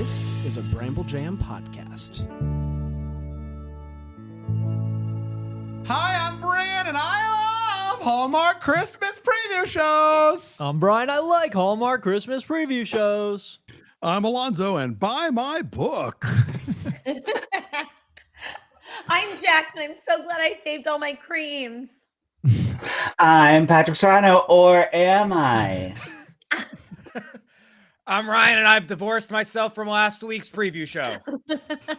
This is a Bramble Jam podcast. Hi, I'm Brian, and I love Hallmark Christmas preview shows. I'm Brian. I like Hallmark Christmas preview shows. I'm Alonzo, and buy my book. I'm Jackson. I'm so glad I saved all my creams. I'm Patrick Serrano, or am I? I'm Ryan, and I've divorced myself from last week's preview show.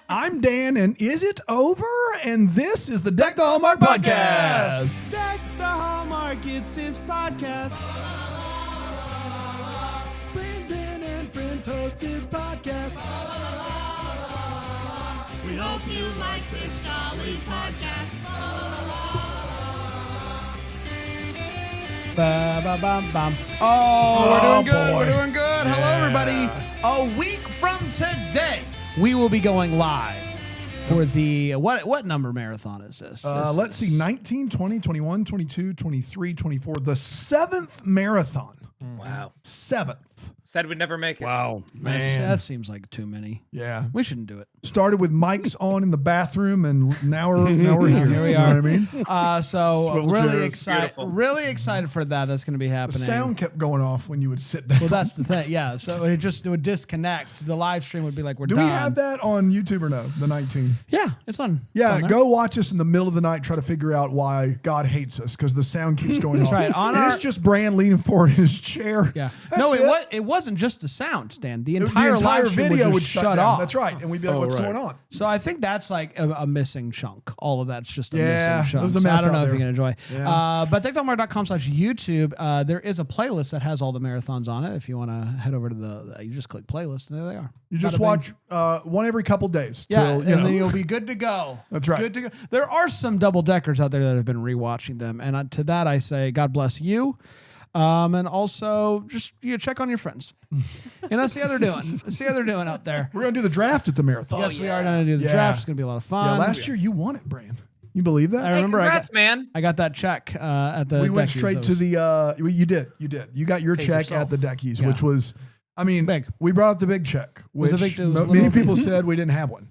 I'm Dan, and is it over? And this is the Deck the Hallmark podcast. Deck the Hallmark, it's his podcast. Brandon and friends host this podcast. We hope you like this jolly podcast. Oh, we're doing good. Boy. We're doing good. Hello, Yeah. everybody. A week from today, we will be going live for the what number marathon is this? Let's see, 19, 20, 21, 22, 23, 24. The 7th marathon. Wow. 7th. Said we'd never make it. Wow, That seems like too many. Yeah. We shouldn't do it. Started with mics on in the bathroom, and now we're here. Here we You know are. what I mean? So Swivel really chairs. excited. Beautiful. Really excited for that. That's going to be The happening. sound kept going off when you would sit down. Well, that's the thing. Yeah. So it would disconnect. The live stream would be like, we're Do done. we have that on YouTube or no? The 19. Yeah, it's on. Yeah, it's on there. go watch us in the middle of the night. Try to figure out why God hates us because the sound keeps going off. right. On And our- it's just Bran leaning forward in his chair. Yeah. That's No, it. it wasn't just the sound, Dan. The The entire live stream video would would just shut shut down. off. That's right, and we'd be like, "What's going on?" So I think that's like a missing chunk. All of that's just a Yeah, missing chunk. it was a So mess I don't out know if there. you can enjoy. Yeah. But decktheHallmark.com/YouTube, there is a playlist that has all the marathons on it. If you want to head over to you just click playlist, and there they are. You just Bada watch one every couple days. Yeah, till, and you know. then you'll be good to go. That's right. Good to go. There are some double deckers out there that have been rewatching them, and to that I say, God bless you. And also just check on your friends. See how they're doing. See how they're doing out there. We're gonna do the draft at the marathon. Yes, we are going to do the Yeah. draft. It's going to be a lot of fun. Yeah, last year you won it, Bran. You believe that? I remember Congrats, man. I got that check at the we went Deckies. straight That to was the. You did. You got your Paid check yourself. at the Deckies, Yeah. which was, I mean, Big. We brought up the big check, was which a big- it was a many little- people said we didn't have one,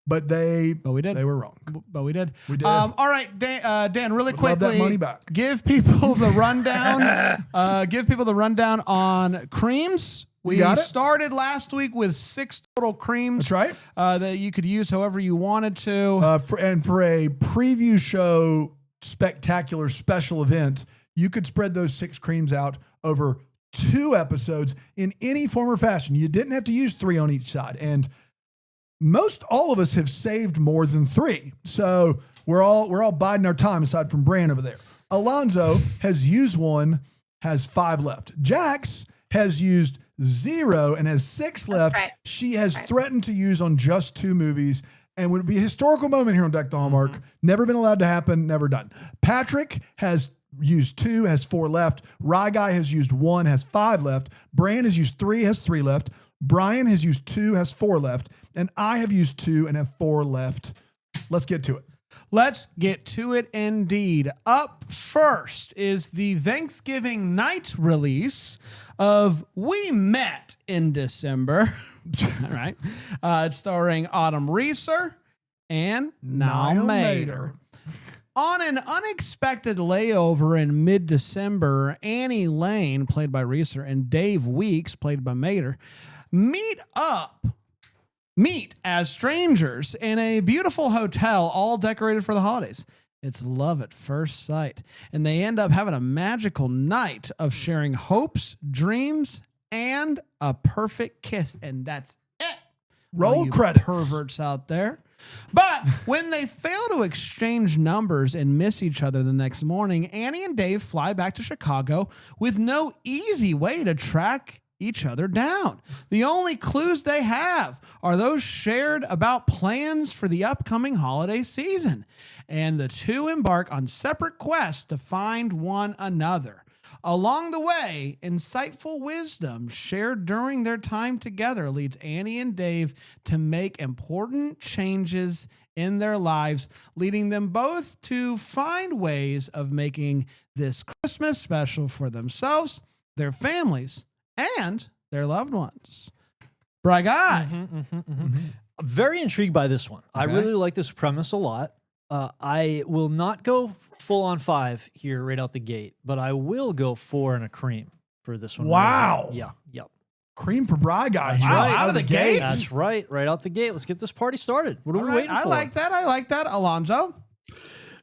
but we did. They were wrong. But we did. We did. All right, Dan, really Would love quickly, that money back. give people the rundown. Give people the rundown on creams. We got it? started last week with 6 total creams. That's right. That you could use however you wanted to. For a preview show spectacular special event, you could spread those 6 creams out over 2 episodes in any form or fashion. You didn't have to use 3 on each side. And all of us have saved more than 3. So we're all biding our time aside from Bran over there. Alonzo has used 1, has 5 left. Jax has used 0 and has 6 left. right. She has threatened to use on just 2 movies and would be a historical moment here on Deck the Hallmark. Never been allowed to happen, never done. Patrick has used 2, has 4 left. Rye Guy has used 1, has 5 left. Bran has used 3, has 3 left. Brian has used 2, has 4 left. And I have used 2 and have 4 left. Let's get to it. Let's get to it indeed. Up first is the Thanksgiving night release of We Met in December. All right. It's starring Autumn Reeser and Niall Mater. On an unexpected layover in mid-December, Annie Lane, played by Reeser, and Dave Weeks, played by Mater, meet as strangers in a beautiful hotel all decorated for the holidays. It's love at first sight. And they end up having a magical night of sharing hopes, dreams, and a perfect kiss. And that's it. Roll All you credits. perverts out there. But when they fail to exchange numbers and miss each other the next morning, Annie and Dave fly back to Chicago with no easy way to track each other down. The only clues they have are those shared about plans for the upcoming holiday season. And the two embark on separate quests to find one another. Along the way, insightful wisdom shared during their time together leads Annie and Dave to make important changes in their lives, leading them both to find ways of making this Christmas special for themselves, their families, and their loved ones. Bry Guy. Very intrigued by this one. I Okay. really like this premise a lot. I will not go full on 5 here right out the gate, but I will go 4 and a cream for this one. Wow. Right here. Yeah. Yep. Cream for Bry Guy. That's here. right. Out of the gate. That's right. Right out the gate. Let's get this party started. What are All we right, waiting I for? like that. I like that. Alonzo.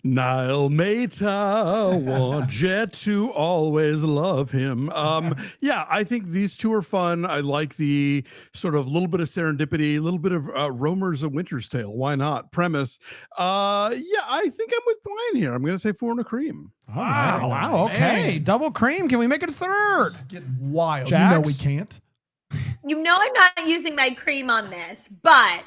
Niall Mata, want Jet to always love him. Yeah, I think these two are fun. I like the sort of little bit of serendipity, a little bit of Romer's A Winter's Tale. Why not? Premise. Yeah, I think I'm with Brian here. I'm going to say 4 and a cream. Wow. Wow. Okay. Man. Double cream. Can we make it a third? Getting wild. Jax? You know we can't. You know I'm not using my cream on this, but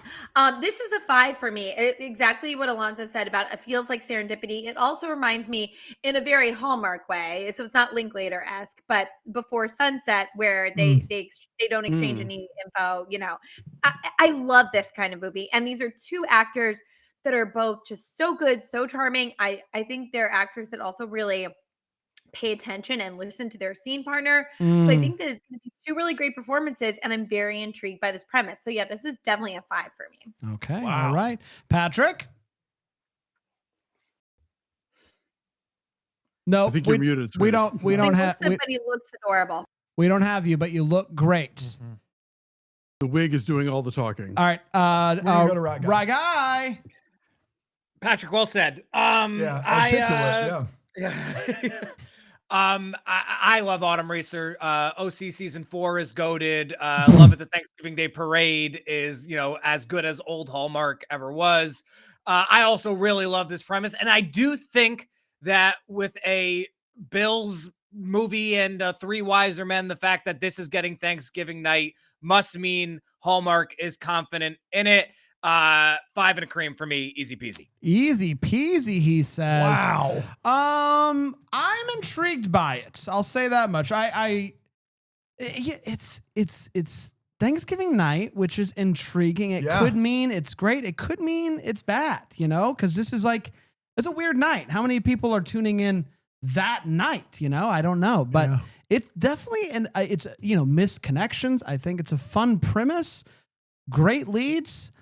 this is a 5 for me. Exactly what Alonso said about it feels like serendipity. It also reminds me in a very Hallmark way. So it's not Linklater-esque, but Before Sunset, where they don't exchange any info. You know, I love this kind of movie, and these are two actors that are both just so good, so charming. I think they're actors that also really pay attention and listen to their scene partner. So I think that it's going to be 2 really great performances, and I'm very intrigued by this premise. So yeah, this is definitely a 5 for me. Okay. All right. Patrick? No, I think you're muted. we Sweetie. don't. We don't have. Somebody looks adorable. We don't have you, but you look great. The wig is doing all the talking. All right. We're gonna go to Right Guy. Right Guy. Patrick, well said. Yeah, articulate. I love Autumn Racer. OC season 4 is goated. Love it. The Thanksgiving Day Parade is, as good as old Hallmark ever was. I also really love this premise, and I do think that with a Bills movie and 3 Wiser Men, the fact that this is getting Thanksgiving night must mean Hallmark is confident in it. 5 and a cream for me, easy peasy. Easy peasy, he says. Wow. I'm intrigued by it. I'll say that much. It's Thanksgiving night, which is intriguing. It could mean it's great. It could mean it's bad, because this is it's a weird night. How many people are tuning in that night? I don't know, but it's definitely, it's, missed connections. I think it's a fun premise, great leads.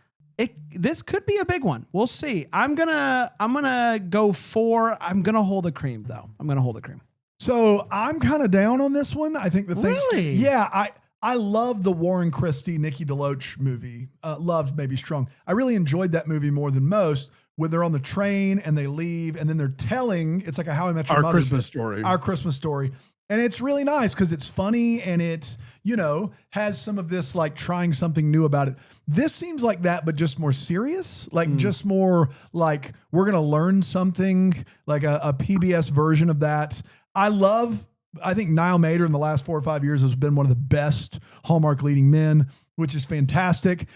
This could be a big one. We'll see. I'm gonna go 4. I'm gonna hold a cream though. I'm gonna hold a cream. So I'm kind of down on this one. I think the thing. Really? Yeah. I love the Warren Christie, Nikki DeLoach movie. Love's maybe strong. I really enjoyed that movie more than most. When they're on the train and they leave, and then they're telling. It's like a How I Met Your Our Mother. Christmas Story. Our Christmas Story. And it's really nice because it's funny and it's, has some of this like trying something new about it. This seems like that, but just more serious, like just more like we're going to learn something, like a PBS version of that. I think Niall Mater in the last 4 or 5 years has been one of the best Hallmark leading men, which is fantastic.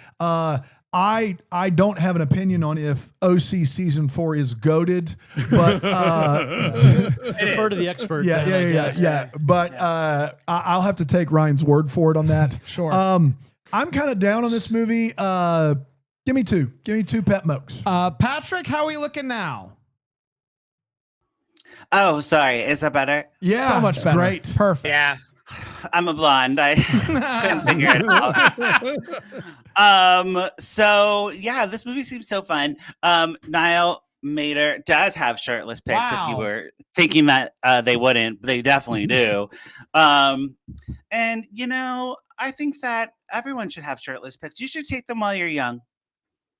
I don't have an opinion on if OC season 4 is goated, but Defer to the expert. Yeah. But I'll have to take Ryan's word for it on that. Sure. I'm kind of down on this movie. Give me 2. Give me 2 pet mokes. Patrick, how are we looking now? Oh, sorry. Is that better? Yeah, so much better. Great. Perfect. Yeah. I'm a blonde. I couldn't figure it out. So yeah, this movie seems so fun. Niall Mater does have shirtless pics. Wow. If you were thinking that they wouldn't, they definitely do. And I think that everyone should have shirtless pics. You should take them while you're young.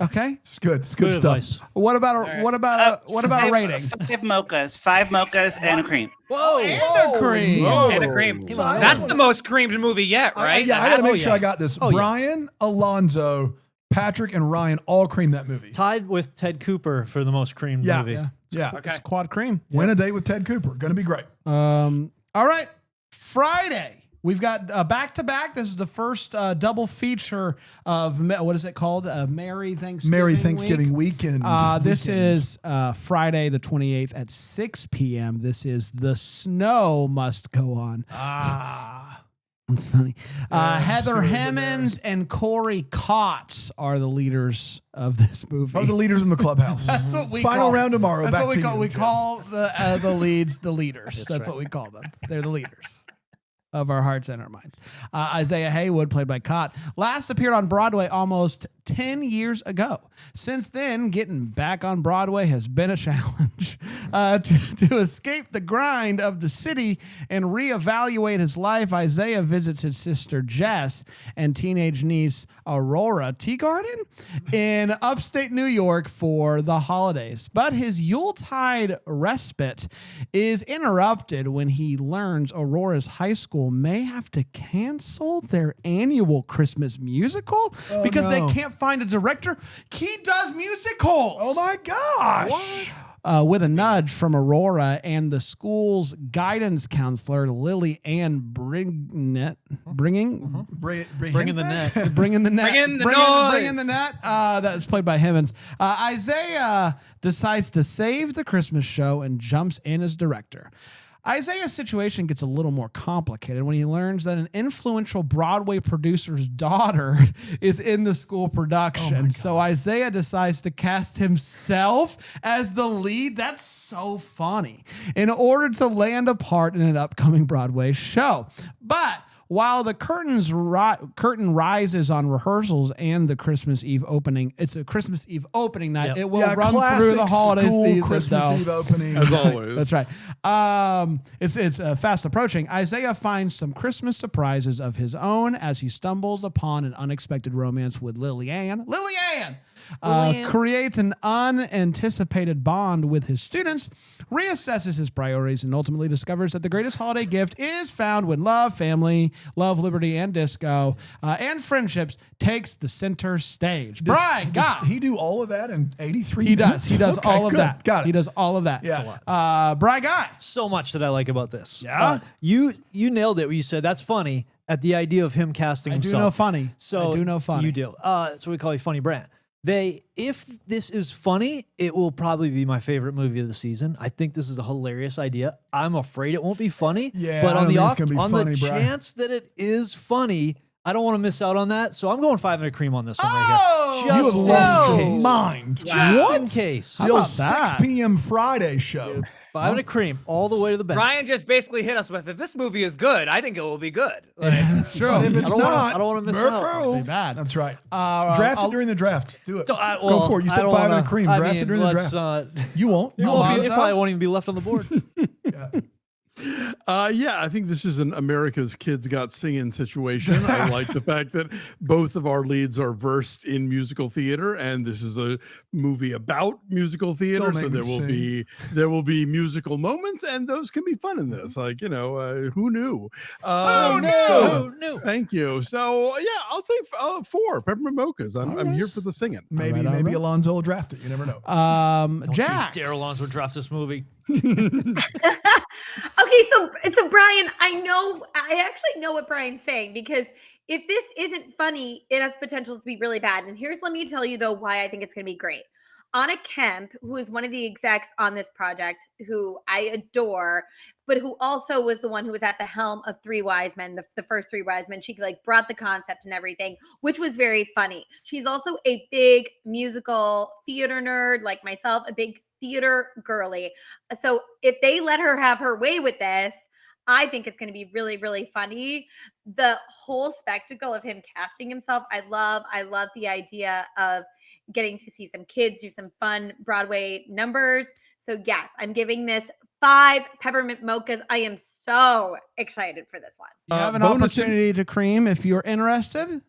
Okay. It's good. It's good stuff. advice. What about a rating? 5 mochas. 5 mochas and a cream. Whoa. And a cream. Whoa. And a cream. on. That's the most creamed movie yet, right? I got to make sure yeah. I got this. Oh, yeah. Brian, Alonzo, Patrick, and Ryan all cream that movie. Tied with Ted Cooper for the most creamed movie. Yeah. It's quad cream. Win a date with Ted Cooper. Going to be great. All right. Friday. We've got back-to-back. This is the first double feature of, what is it called? Merry Thanksgiving weekend. This is Friday the 28th at 6 p.m. This is The Snow Must Go On. That's funny. Heather Hemmons and Corey Kotz are the leaders of this movie. Are the leaders in the clubhouse. That's what we Final call round tomorrow. That's Back what to we call. you, We Jeff. call the leads the leaders. That's what we call them. They're the leaders. of our hearts and our minds. Isaiah Haywood, played by Cott, last appeared on Broadway almost 10 years ago. Since then, getting back on Broadway has been a challenge. To escape the grind of the city and reevaluate his life, Isaiah visits his sister Jess and teenage niece Aurora Teagarden in upstate New York for the holidays. But his Yuletide respite is interrupted when he learns Aurora's high school may have to cancel their annual Christmas musical because they can't find a director. He does musicals. Oh my gosh. With a nudge from Aurora and the school's guidance counselor, Lily Ann bringing the net. Bringing the net. Bringing the noise. net. That's played by Heavens. Isaiah decides to save the Christmas show and jumps in as director. Isaiah's situation gets a little more complicated when he learns that an influential Broadway producer's daughter is in the school production. So Isaiah decides to cast himself as the lead. That's so funny. In order to land a part in an upcoming Broadway show. But while the curtain rises on rehearsals and the Christmas Eve opening, it's a Christmas Eve opening night. Yep. It will run through the holiday season. Christmas Eve opening. As always. That's right. It's fast approaching. Isaiah finds some Christmas surprises of his own as he stumbles upon an unexpected romance with Lily Ann. Creates an unanticipated bond with his students, reassesses his priorities, and ultimately discovers that the greatest holiday gift is found when love, family, love, liberty, and disco, and friendships takes the center stage. Brian, Does he do all of that in 83 He minutes? does. He does Okay, all of good. that. Got it. He does all of that. Yeah. Brian Guy. So much that I like about this. Yeah? You nailed it when you said that's funny at the idea of him casting I do himself. know funny. So I do know funny. You do. That's what we call you, Funny Brand. If this is funny, it will probably be my favorite movie of the season. I think this is a hilarious idea. I'm afraid it won't be funny. Yeah, but I on don't the think it's off, gonna be on funny, the Brian. chance that it is funny, I don't want to miss out on that. So I'm going 5 and a cream on this one right Oh, here. You have Just lost in your case. mind. Just in case. How The old about that? 6 p.m. Friday show. 5 and a cream all the way to the bank. Ryan just basically hit us with, if this movie is good, I think it will be good. Like, That's true. But if it's I don't wanna miss out. Pretty bad. That's right. Draft it during the draft. Do it. Go Well, for it. You I said don't 5 and a wanna- cream. I Draft mean, it during the let's, draft. You won't. It probably won't even be left on the board. Yeah, I think this is an America's Kids Got Singing situation. I like the fact that both of our leads are versed in musical theater, and this is a movie about musical theater. Don't So make me there will be musical moments, and those can be fun in this. Like, who knew? Who knew? Thank you. So yeah, I'll say 4 peppermint mochas. I'm here for the singing. Maybe all right. Alonzo will draft it. You never know. Jack. Dare Alonso draft this movie. Okay, so Brian, I actually know what Brian's saying, because if this isn't funny, it has potential to be really bad. And let me tell you though why I think it's going to be great. Anna Kemp, who is one of the execs on this project, who I adore, but who also was the one who was at the helm of Three Wise Men, the first Three Wise Men. She brought the concept and everything, which was very funny. She's also a big musical theater nerd like myself, a big theater girly. So if they let her have her way with this, I think it's going to be really, really funny. The whole spectacle of him casting himself, I love the idea of getting to see some kids do some fun Broadway numbers. So yes, I'm giving this 5 peppermint mochas. I am so excited for this one. You have an bonus opportunity to cream if you're interested.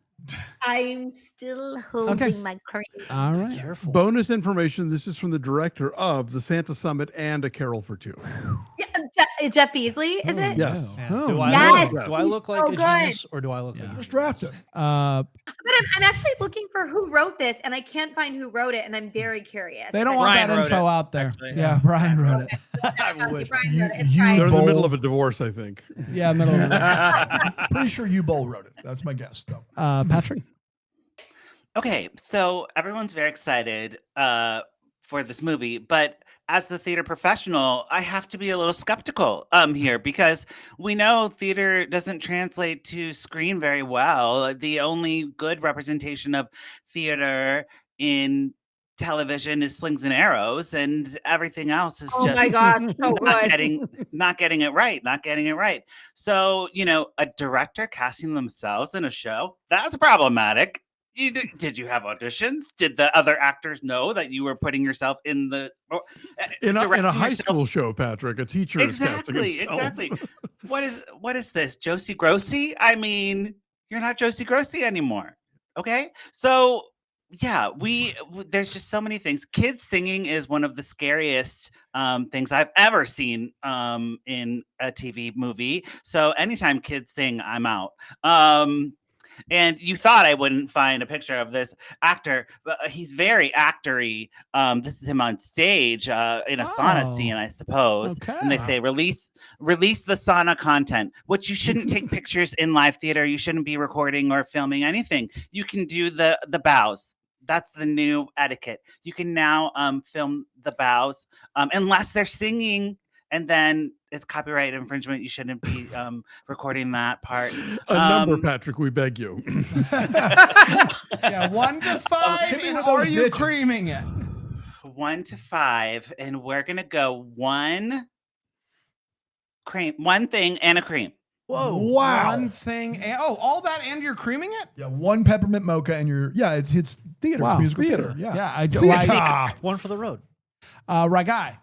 I'm still holding my cream. All right. Careful. Bonus information. This is from the director of the Santa Summit and A Carol for Two. Yeah, Jeff Beasley, is it? Yes. Man, Oh, do I yes. look like So a good. genius, or do I look like a Just genius? draft it. But I'm actually looking for who wrote this, and I can't find who wrote it, and I'm very curious. They don't want Brian that wrote info it, out there. actually. Yeah, Brian wrote it. I wish. Brian You- wrote it. It's you- fine. They're in the Bold. middle of a divorce, I think. Yeah, middle of it. Pretty sure you Bowl wrote it. That's my guess, though. Patrick. Okay, so everyone's very excited for this movie, but as the theater professional, I have to be a little skeptical here, because we know theater doesn't translate to screen very well. The only good representation of theater in television is slings and arrows, and everything else is Oh just my God, so not good. getting it right. So, a director casting themselves in a show, that's problematic. Did you have auditions? Did the other actors know that you were putting yourself in the In a directing high yourself? school show, Patrick, a teacher is casting himself. Exactly. What is this? Josie Grossi? I mean, you're not Josie Grossi anymore. Okay? So yeah, there's just so many things. Kids singing is one of the scariest things I've ever seen in a TV movie. So anytime kids sing, I'm out. And you thought I wouldn't find a picture of this actor, but he's very actory. This is him on stage in a sauna scene, I suppose. Okay. And they say release the sauna content, which you shouldn't take pictures in live theater. You shouldn't be recording or filming anything. You can do the bows. That's the new etiquette. You can now film the bows unless they're singing. And then it's copyright infringement. You shouldn't be recording that part. A number, Patrick, we beg you. Yeah, 1 to 5. And are you creaming it? 1 to 5, and we're gonna go 1 thing and a cream. Whoa! Wow! One thing. All that, and you're creaming it? Yeah, 1 peppermint mocha, and it's theater. Wow, musical theater. Yeah, Yeah, I do. Theater. One for the road. Right guy.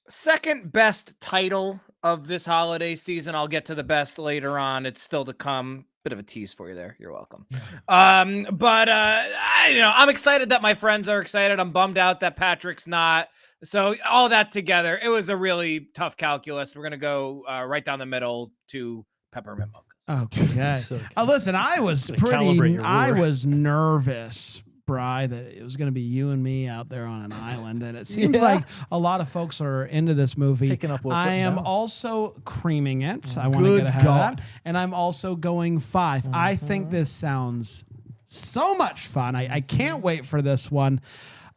Second best title of this holiday season. I'll get to the best later on. It's still to come. Bit of a tease for you there. You're welcome. But I'm excited that my friends are excited. I'm bummed out that Patrick's not. So all that together, it was a really tough calculus. We're gonna go right down the middle to peppermint mochas. Okay. Listen, I was nervous, Bri, that it was going to be you and me out there on an island, and it seems like a lot of folks are into this movie. Picking up what we're I putting am down. also creaming it. I want to get ahead of that, and I'm also going 5. I think this sounds so much fun. I can't wait for this one.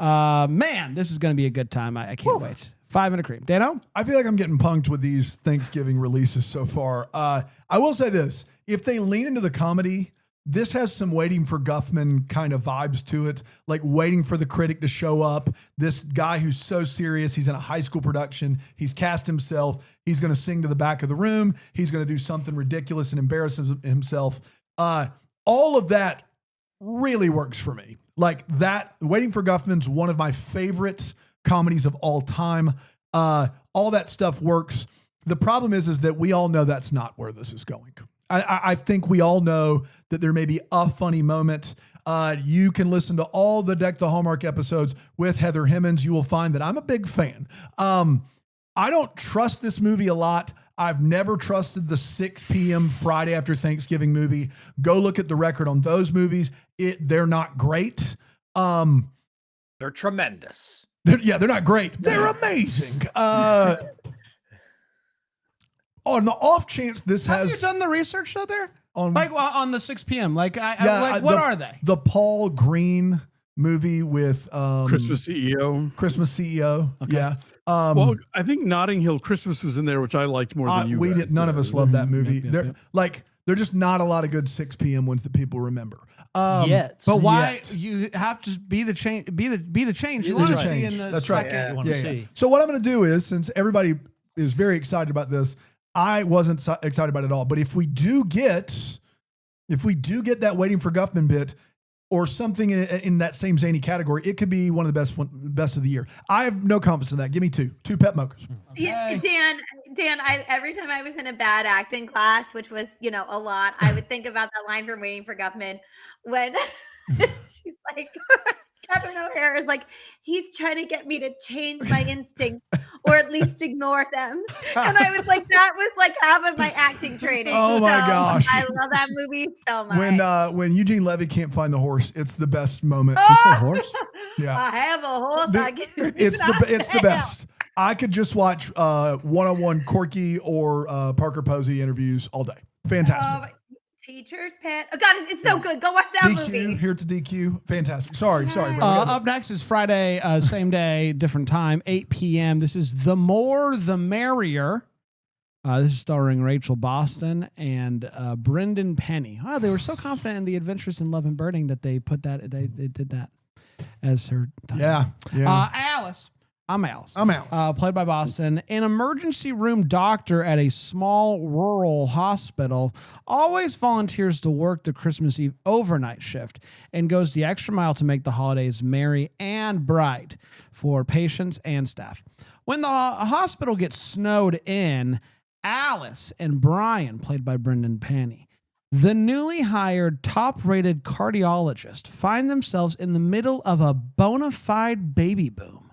Man, this is going to be a good time. I can't wait. 5 and a cream. Dano? I feel like I'm getting punked with these Thanksgiving releases so far. I will say this. If they lean into the comedy, this has some Waiting for Guffman kind of vibes to it, like waiting for the critic to show up. This guy who's so serious, he's in a high school production. He's cast himself. He's going to sing to the back of the room. He's going to do something ridiculous and embarrass himself. All of that really works for me. Like that, Waiting for Guffman's one of my favorite comedies of all time. All that stuff works. The problem is that we all know that's not where this is going. I think we all know that there may be a funny moment. You can listen to all the Deck the Hallmark episodes with Heather Hemmons. You will find that I'm a big fan. I don't trust this movie a lot. I've never trusted the 6 p.m. Friday after Thanksgiving movie. Go look at the record on those movies. They're not great. They're tremendous. They're not great. They're amazing. On the off chance this Have you done the research though there? on On the 6 p.m. What the- are they? The Paul Green movie with Christmas CEO. Christmas CEO. Okay. Yeah. Well, I think Notting Hill Christmas was in there, which I liked more than you. We guys did. None of us loved that movie. Yep, There, yep. like, there are just not a lot of good 6 p.m. ones that people remember. Yet. But why Yet. you have to be the change? Be the change you Be the want to see change. in the That's right. second. You wanna see. So what I'm going to do is, since everybody is very excited about this, I wasn't excited about it at all. But if we do get that Waiting for Guffman bit or something in that same zany category, it could be one of the best of the year. I have no confidence in that. Give me 2 pep mochas. Yeah, Dan, every time I was in a bad acting class, which was, a lot, I would think about that line from Waiting for Guffman when she's like, Catherine O'Hara is like, he's trying to get me to change my instincts or at least ignore them. And I was like, that was like half of my acting training. Oh my gosh. I love that movie so much. When Eugene Levy can't find the horse, it's the best moment. horse? Yeah. I have a horse. It's the best. I could just watch one-on-one Corky or Parker Posey interviews all day. Fantastic. Teacher's Pet. Oh God, it's so good. Go watch that movie. DQ, here to DQ. Fantastic. Sorry, bro. Up next is Friday, same day, different time, 8 p.m. This is The More, the Merrier. This is starring Rachel Boston and Brendan Penny. They were so confident in The Adventures in Love and Burning that they put that. They did that. as her title. Yeah. Alice. I'm Alice. I'm out. Played by Boston, an emergency room doctor at a small rural hospital, always volunteers to work the Christmas Eve overnight shift and goes the extra mile to make the holidays merry and bright for patients and staff. When the hospital gets snowed in, Alice and Brian, played by Brendan Panny, the newly hired top-rated cardiologist, find themselves in the middle of a bona fide baby boom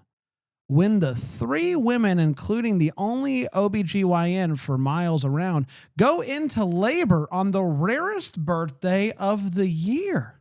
when the three women, including the only OBGYN for miles around, go into labor on the rarest birthday of the year.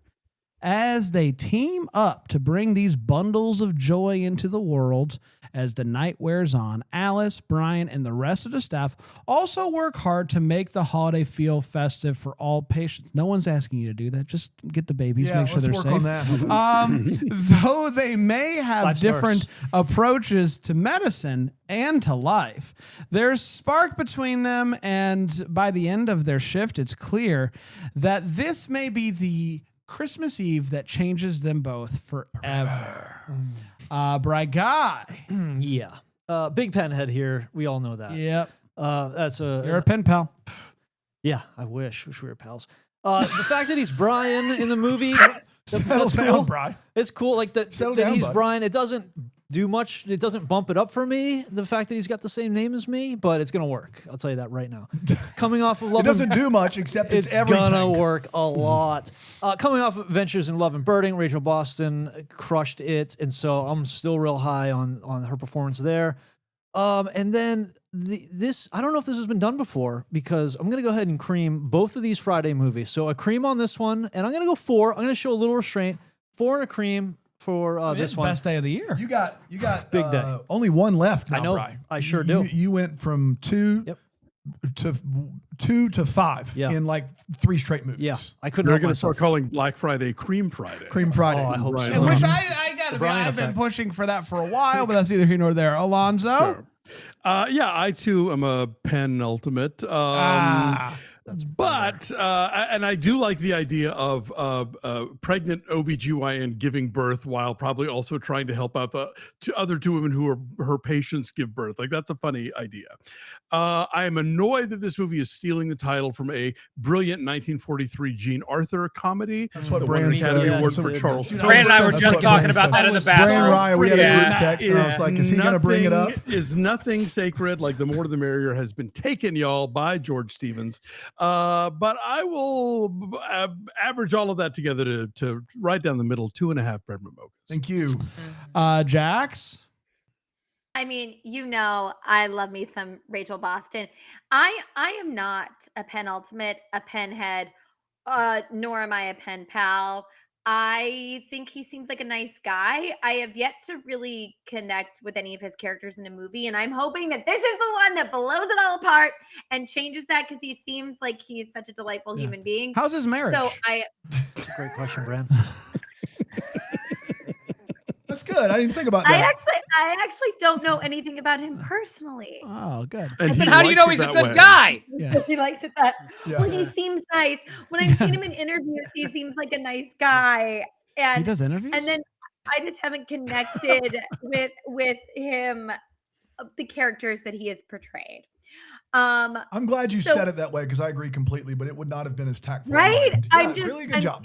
As they team up to bring these bundles of joy into the world, as the night wears on, Alice, Brian, and the rest of the staff also work hard to make the holiday feel festive for all patients. No one's asking you to do that. Just get the babies, make sure they're let's safe. work on that. Though they may have 5 different stars. approaches to medicine and to life, there's spark between them, and by the end of their shift, it's clear that this may be the Christmas Eve that changes them both forever. Bright Guy. Yeah. Big pen head here. We all know that. Yep. That's You're a pen pal. Yeah, I wish we were pals. The fact that he's Brian in the movie, Settle that's down, cool. Bri. It's cool. Like that Settle that down, he's bud. Brian. It doesn't do much. It doesn't bump it up for me. The fact that he's got the same name as me, but it's gonna work. I'll tell you that right now. Coming off of Love It doesn't and, do much except it's everything. gonna work a lot. Coming off of Ventures in Love and Birding, Rachel Boston crushed it, and so I'm still real high on her performance there. And then this, I don't know if this has been done before, because I'm gonna go ahead and cream both of these Friday movies. So a cream on this one, and I'm gonna go 4. I'm gonna show a little restraint. 4 and a cream for This this one. best day of the year. You got Big day. only one left now, I know. Bri. I sure do. You went from 2 Yep. to 5 Yeah. in like 3 straight movies. Yeah, I couldn't They're help going to myself. start calling Black Friday Cream Friday. Cream Friday. Oh, I hope Right. so. Which I gotta be, Brian I've been effect. pushing for that for a while, but that's neither here nor there. Alonzo? Sure. Yeah, I too am a penultimate. But and I do like the idea of pregnant OBGYN giving birth while probably also trying to help out the other 2 women who are her patients give birth. Like, that's a funny idea. I am annoyed that this movie is stealing the title from a brilliant 1943 Jean Arthur comedy. That's what that won an Brand Academy said. Award So for it- Charles. Dude, Brand and I were That's just what talking Brand about said. that in the Brand bathroom. Ryan, we had a Yeah. group text, and I was like, is he going to bring it up? Is nothing sacred. Like, the more the merrier has been taken, y'all, by George Stevens. But I will average all of that together to right down the middle, 2.5 Breadman mochas. Thank you. Jax? I mean, I love me some Rachel Boston. I am not a penultimate, a pen head, nor am I a pen pal. I think he seems like a nice guy. I have yet to really connect with any of his characters in the movie, and I'm hoping that this is the one that blows it all apart and changes that, because he seems like he's such a delightful human being. How's his marriage? So That's a great question, Brand. That's good. I didn't think about I that. actually don't know anything about him personally. Oh, good. And Then he how do you likes know it he's a that good way. guy? Yeah. He likes it that. Yeah. Well, he seems nice. When I've seen him in interviews, he seems like a nice guy. He And does interviews? and then I just haven't connected with him, the characters that he has portrayed. I'm glad you So- said it that way, because I agree completely, but it would not have been as tactful. on Right? my end. I'm Yeah, just really good job.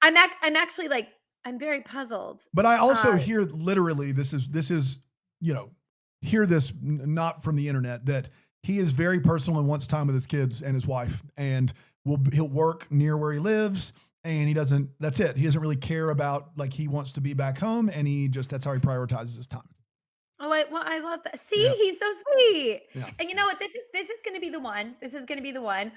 I'm actually like, I'm very puzzled. But I also Uh, hear literally this is hear this not from the internet, that he is very personal and wants time with his kids and his wife, and he'll work near where he lives, and that's it. He doesn't really care about, like, he wants to be back home, and that's how he prioritizes his time. Oh, I love that. See, Yeah. he's so sweet. Yeah. And you know what? This is going to be the one. This is going to be the one.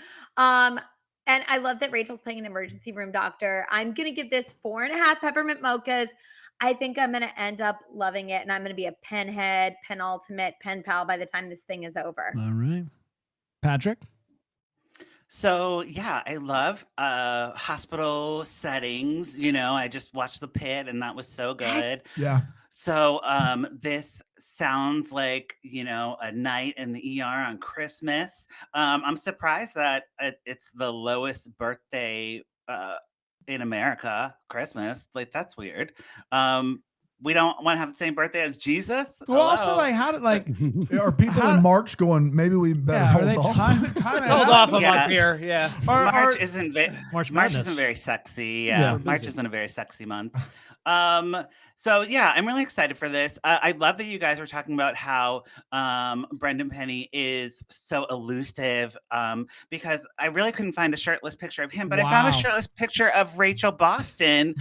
And I love that Rachel's playing an emergency room doctor. I'm going to give this 4.5 peppermint mochas. I think I'm going to end up loving it, and I'm going to be a pen head, penultimate, pen pal by the time this thing is over. All right. Patrick? So yeah, I love hospital settings. I just watched The Pit, and that was so good. Yeah. So this sounds like, a night in the ER on Christmas. I'm surprised that it's the lowest birthday in America, Christmas. Like, that's weird. We don't want to have the same birthday as Jesus. Well, also, Hello? like, how did like Are people in March going, maybe we better yeah, are they hold off? time it Hold out? off a Yeah. month here. Yeah. March isn't March March Madness. isn't very sexy. Yeah. Yeah, March isn't a very sexy month. So yeah, I'm really excited for this. I love that you guys were talking about how Brendan Penny is so elusive. Because I really couldn't find a shirtless picture of him, but I found a Wow. shirtless picture of Rachel Boston.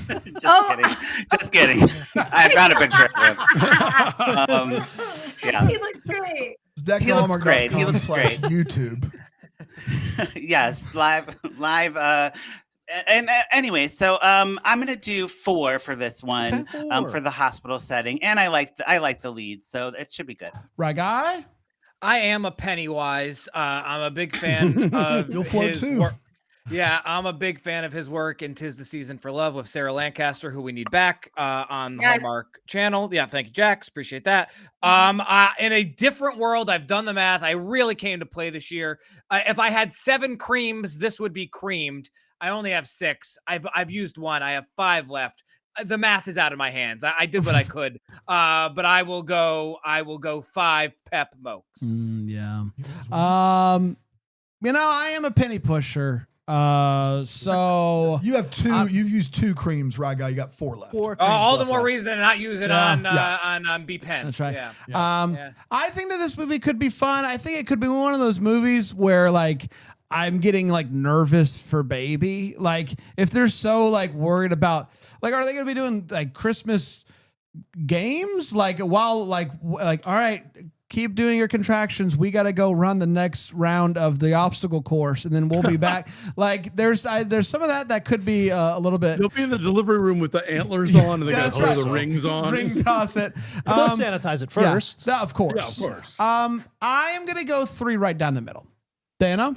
Just Oh. kidding. Just kidding. I found a picture of him. Yeah. He looks great. He looks great. He looks great. YouTube. Yes, live. And anyway, so I'm gonna do 4 for this one, Okay, 4. for the hospital setting, and I like the lead, so it should be good. Right guy? I am a Pennywise. I'm a big fan of You'll float his too. work. Yeah, I'm a big fan of his work in 'Tis the Season for Love with Sarah Lancaster, who we need back on the Yes. Hallmark channel. Yeah, thank you, Jax. Appreciate that. In a different world, I've done the math. I really came to play this year. If I had 7 creams, this would be creamed. I only have 6. I've used 1. I have 5 left. The math is out of my hands. I did what I could. But I will go 5 Pep Mokes. Yeah. I am a penny pusher. So You have 2. You've used 2 creams, right, guy? You got 4 left. 4 All creams the more left. reason to not use it Yeah. on B Pen. that's right. Yeah. Yeah. I think that this movie could be fun. I think it could be one of those movies where like I'm getting like nervous for baby. Like if they're so like worried about like, are they going to be doing like Christmas games? Like while like, all right, keep doing your contractions. We got to go run the next round of the obstacle course and then we'll be back. Like there's some of that could be a little bit. They'll be in the delivery room with the antlers on, and they got That's to throw right. the rings on. Ring toss it. They'll sanitize it first. Yeah, of course. Yeah, of course. I am going to go 3 right down the middle. Dana?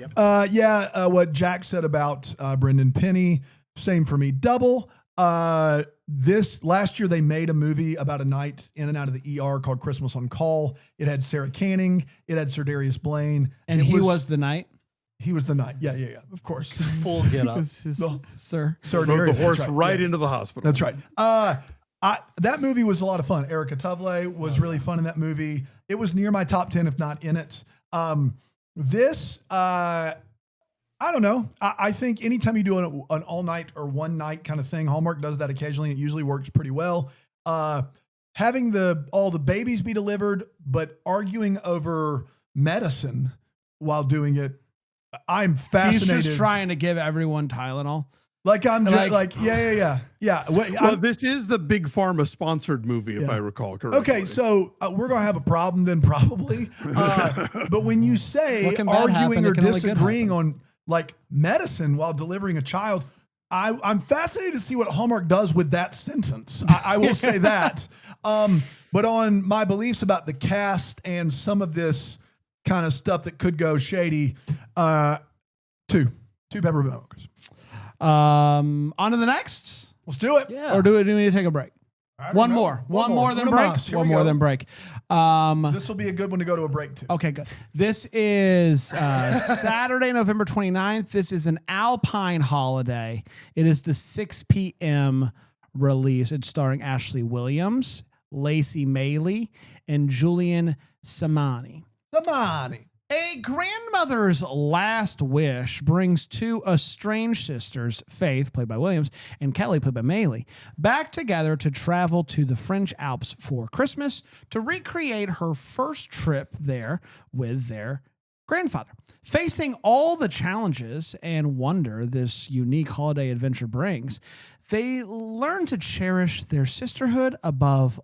What Jack said about Brendan Penny, same for me. Double. This last year they made a movie about a night in and out of the ER called Christmas on Call. It had Sarah Canning. It had Sir Darius Blaine. And it he was the knight? He was the knight. Yeah. Of course. Full get up. Sir. Sir Rode Darius. the horse that's right Yeah. into the hospital. That's right. That movie was a lot of fun. Erica Tuvley was really fun in that movie. It was near my top 10, if not in it. I don't know. I think anytime you do an all night or one night kind of thing, Hallmark does that occasionally. It usually works pretty well. Having all the babies be delivered, but arguing over medicine while doing it, I'm fascinated. He's just trying to give everyone Tylenol. Like I'm just Like- yeah. Wait, Well, this is the Big Pharma sponsored movie, if Yeah. I recall correctly. Okay, so we're gonna have a problem then, probably. But when you say What can bad happen? arguing It or can only good disagreeing happen. on like medicine while delivering a child, I'm fascinated to see what Hallmark does with that sentence. I will say that. But on my beliefs about the cast and some of this kind of stuff that could go shady, 2 peppermint mochas. On to the next? Let's do it. Yeah. Or do we need to take a break? I don't One know. more. One more than Uno break? mas. Here One we more go. than break. This will be a good one to go to a break to. Okay, good. This is Saturday, November 29th. This is an Alpine holiday. It is the 6 p.m. release. It's starring Ashley Williams, Lacey Mailey, and Julian Samani. Samani. A grandmother's last wish brings 2 estranged sisters, Faith, played by Williams, and Kelly, played by Mailey, back together to travel to the French Alps for Christmas to recreate her first trip there with their grandfather. Facing all the challenges and wonder this unique holiday adventure brings, they learn to cherish their sisterhood above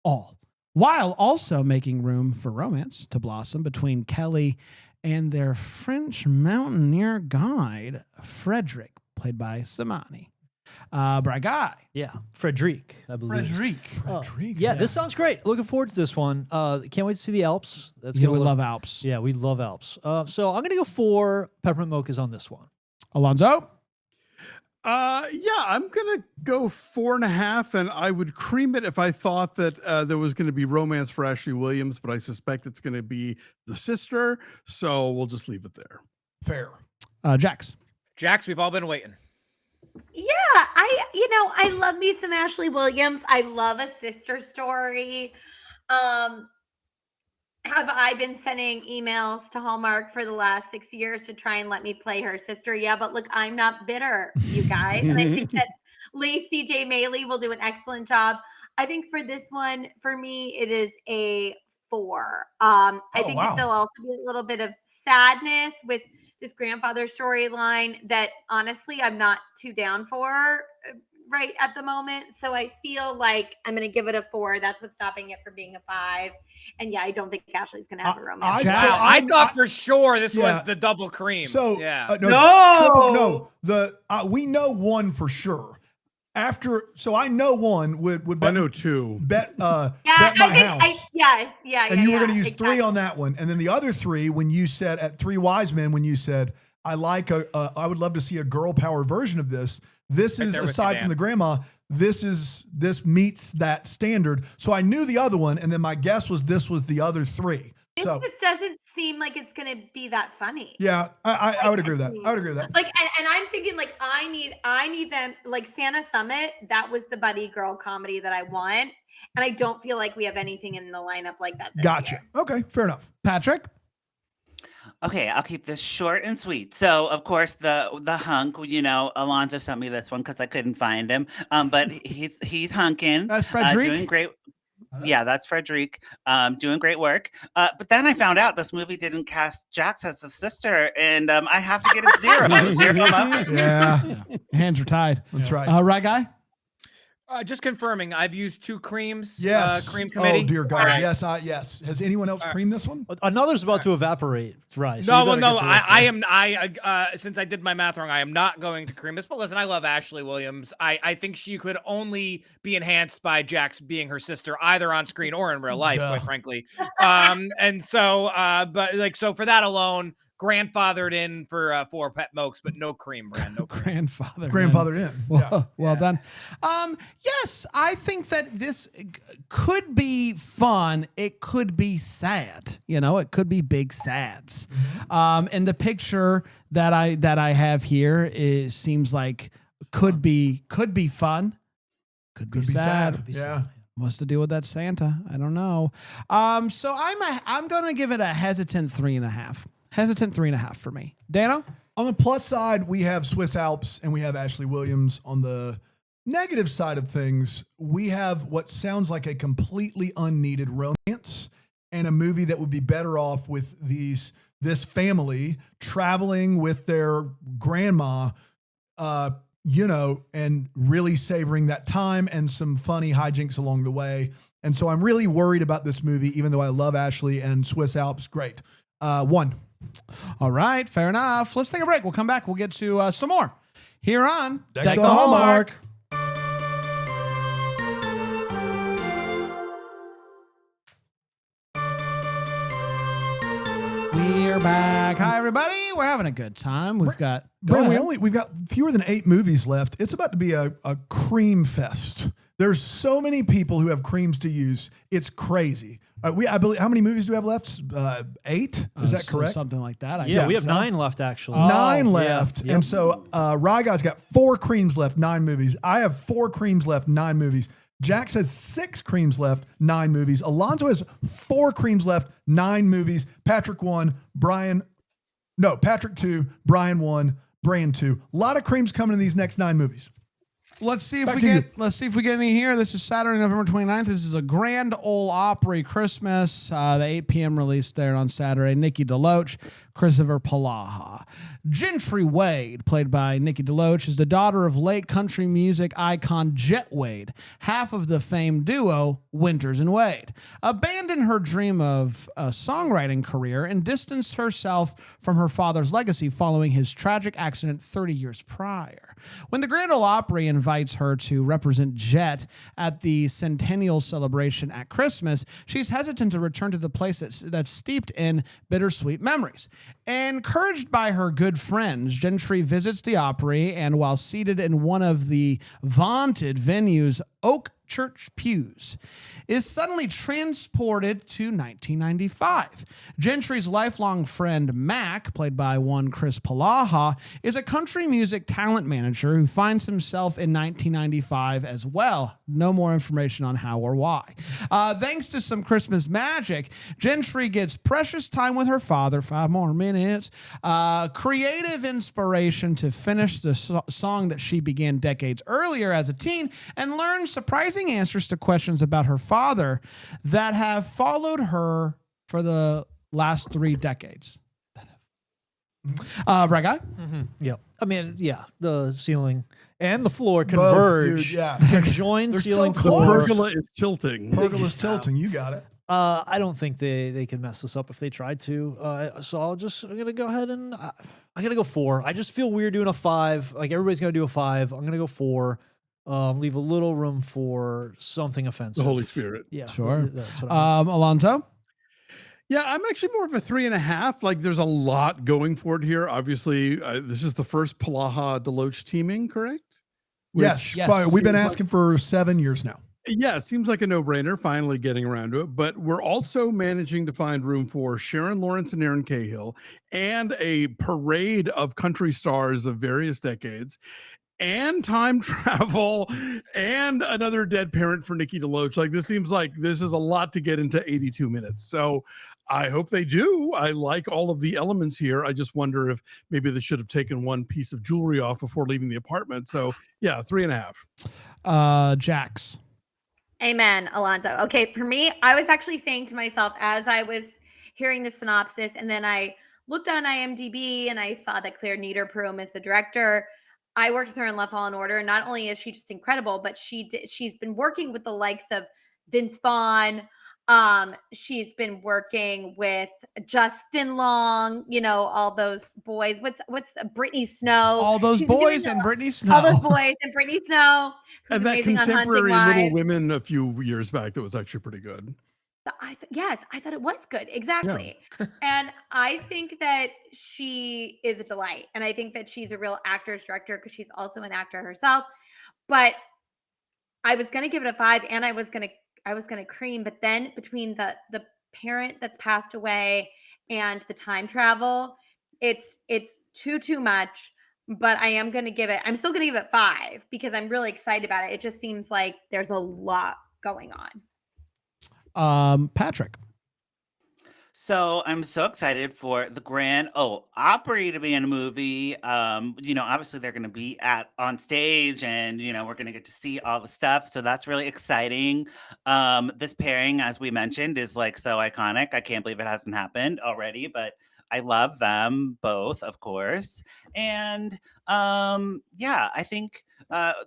all, while also making room for romance to blossom between Kelly and their French mountaineer guide, Frederick, played by Samani. Bragai. Yeah, Frederic, I believe. Frederic. Yeah, this sounds great. Looking forward to this one. Can't wait to see the Alps. That's Yeah, gonna we look- love Alps. Yeah, we love Alps. So I'm gonna go 4 peppermint mochas on this one. Alonzo? Yeah, I'm gonna go 4.5, and I would cream it if I thought that there was going to be romance for Ashley Williams, but I suspect it's going to be the sister, so we'll just leave it there. Fair. Jax. Jax, we've all been waiting. Yeah, I love me some Ashley Williams. I love a sister story. Um, have I been sending emails to Hallmark for the last 6 years to try and let me play her sister? Yeah, but look, I'm not bitter, you guys. And I think that Lacey J. Maley will do an excellent job. I think for this one, for me, it is a 4. I think that there'll also be a little bit of sadness with this grandfather storyline that honestly I'm not too down for right at the moment. So I feel like I'm going to give it a 4. That's what's stopping it from being a 5. And yeah, I don't think Ashley's going to have a romance. Wow, I thought for sure this was the double cream. So yeah, no. We know one for sure. So I know one would bet. I know 2. Bet my house. Yeah. And you were going to use 3 on that one, and then the other 3 when you said at 3 Wise Men when you said I would love to see a girl power version of this. This is aside from the grandma. This meets that standard. So I knew the other one, and then my guess was this was the other 3. This just doesn't seem like it's going to be that funny. Yeah, I would agree with that. I would agree with that. Like, and I'm thinking like I need them like Santa Summit. That was the buddy girl comedy that I want, and I don't feel like we have anything in the lineup like that. Gotcha. Year. Okay, fair enough. Patrick? Okay, I'll keep this short and sweet. So, of course, the hunk, Alonzo sent me this one because I couldn't find him. But he's hunking. That's Frederic. Doing great. Yeah, that's Frederic. Doing great work. But then I found out this movie didn't cast Jax as the sister, and I have to get it 0. 0 up. Yeah. Hands are tied. That's right. Right, guy? Just confirming, I've used 2 creams. Yes. Cream committee. Oh dear God. Right. Yes. Yes. Has anyone else creamed this one? Another's about to evaporate. Right. No, well, no. I am. Since I did my math wrong, I am not going to cream this. But listen, I love Ashley Williams. I think she could only be enhanced by Jax being her sister, either on screen or in real life, quite frankly. And so, so for that alone, grandfathered in for 4 pet mokes, but no cream brand. No cream. Grandfathered in. Well done. Yes, I think that this could be fun. It could be sad. It could be big sads. And the picture that I have here seems like could be fun. Could be sad. Yeah. What's to do with that Santa? I don't know. So I'm gonna give it a hesitant 3.5. Hesitant 3.5 for me. Dano? On the plus side, we have Swiss Alps and we have Ashley Williams. On the negative side of things, we have what sounds like a completely unneeded romance and a movie that would be better off with this family traveling with their grandma, and really savoring that time and some funny hijinks along the way. And so I'm really worried about this movie, even though I love Ashley and Swiss Alps. Great. 1. All right, fair enough. Let's take a break. We'll come back. We'll get to some more here on Deck the Hallmark. We're back. Hi, everybody. We're having a good time. We've got we've got fewer than 8 movies left. It's about to be a cream fest. There's so many people who have creams to use. It's crazy. I believe. How many movies do we have left? 8. Is that correct? Something like that. Yeah, we have 9 left actually. 9 left, yeah. and so Rye Guy's got 4 creams left, 9 movies. I have 4 creams left, 9 movies. Jax has 6 creams left, 9 movies. Alonzo has 4 creams left, 9 movies. Patrick 1, Patrick 2, Brian 1, Brian 2. A lot of creams coming in these next 9 movies. Let's see if we get any here. This is Saturday, November 29th. This is a Grand Ole Opry Christmas. The 8 p.m. release there on Saturday. Nikki DeLoach, Christopher Palaha. Gentry Wade, played by Nikki DeLoach, is the daughter of late country music icon Jet Wade, half of the famed duo Winters and Wade. Abandoned her dream of a songwriting career and distanced herself from her father's legacy following his tragic accident 30 years prior. When the Grand Ole Opry invites her to represent Jet at the centennial celebration at Christmas, she's hesitant to return to the place that's steeped in bittersweet memories. Encouraged by her good friends, Gentry visits the Opry, and while seated in one of the vaunted venue's oak church pews, is suddenly transported to 1995. Gentry's lifelong friend Mac, played by one Chris Palaha, is a country music talent manager who finds himself in 1995 as well. No more information on how or why. Thanks to some Christmas magic, Gentry gets precious time with her father, 5 more minutes, creative inspiration to finish the song that she began decades earlier as a teen, and learns surprising answers to questions about her father that have followed her for the last 3 decades. Right guy? Yep. I mean, yeah, the ceiling and the floor converge. Dude, yeah. Conjoined They're ceiling so The close. floor. pergola is tilting. Pergola's tilting. You got it. I don't think they could mess this up if they tried to. So I'm gonna go ahead and I'm gonna go 4. I just feel weird doing a 5. Like everybody's gonna do a 5. I'm gonna go 4. Leave a little room for something offensive. The Holy Spirit. Yeah, Sure. That's what I Alonzo? Yeah, I'm actually more of a 3.5. Like, there's a lot going for it here. Obviously, this is the first Palaha Deloach teaming, correct? Yes. yes. Fine. We've been seems asking for 7 years now. Yeah, it seems like a no-brainer, finally getting around to it. But we're also managing to find room for Sharon Lawrence and Aaron Cahill, and a parade of country stars of various decades, and time travel, and another dead parent for Nikki DeLoach. Like, this seems like this is a lot to get into 82 minutes. So I hope they do. I like all of the elements here. I just wonder if maybe they should have taken one piece of jewelry off before leaving the apartment. So yeah, 3.5. Jax. Amen, Alonzo. Okay, for me, I was actually saying to myself as I was hearing the synopsis, and then I looked on IMDb and I saw that Claire Niederpruem is the director. I worked with her in Love Fallen Order, and not only is she just incredible, but she's been working with the likes of Vince Vaughn. She's been working with Justin Long, all those boys. What's Brittany Snow? All those She's been boys doing and the- Brittany Snow. All those boys and Brittany Snow. Who's And that amazing on Hunting contemporary Little Wives. Women a few years back that was actually pretty good. Yes, I thought it was good. Exactly. And I think that she is a delight. And I think that she's a real actor's director because she's also an actor herself. But I was going to give it a 5, and I was going to cream. But then between the parent that's passed away and the time travel, it's too much. But I'm still going to give it 5 because I'm really excited about it. It just seems like there's a lot going on. Patrick. So I'm so excited for the Grand Opry to be in a movie. Obviously they're going to be on stage, and we're going to get to see all the stuff. So that's really exciting. This pairing, as we mentioned, is like so iconic. I can't believe it hasn't happened already, but I love them both, of course. And I think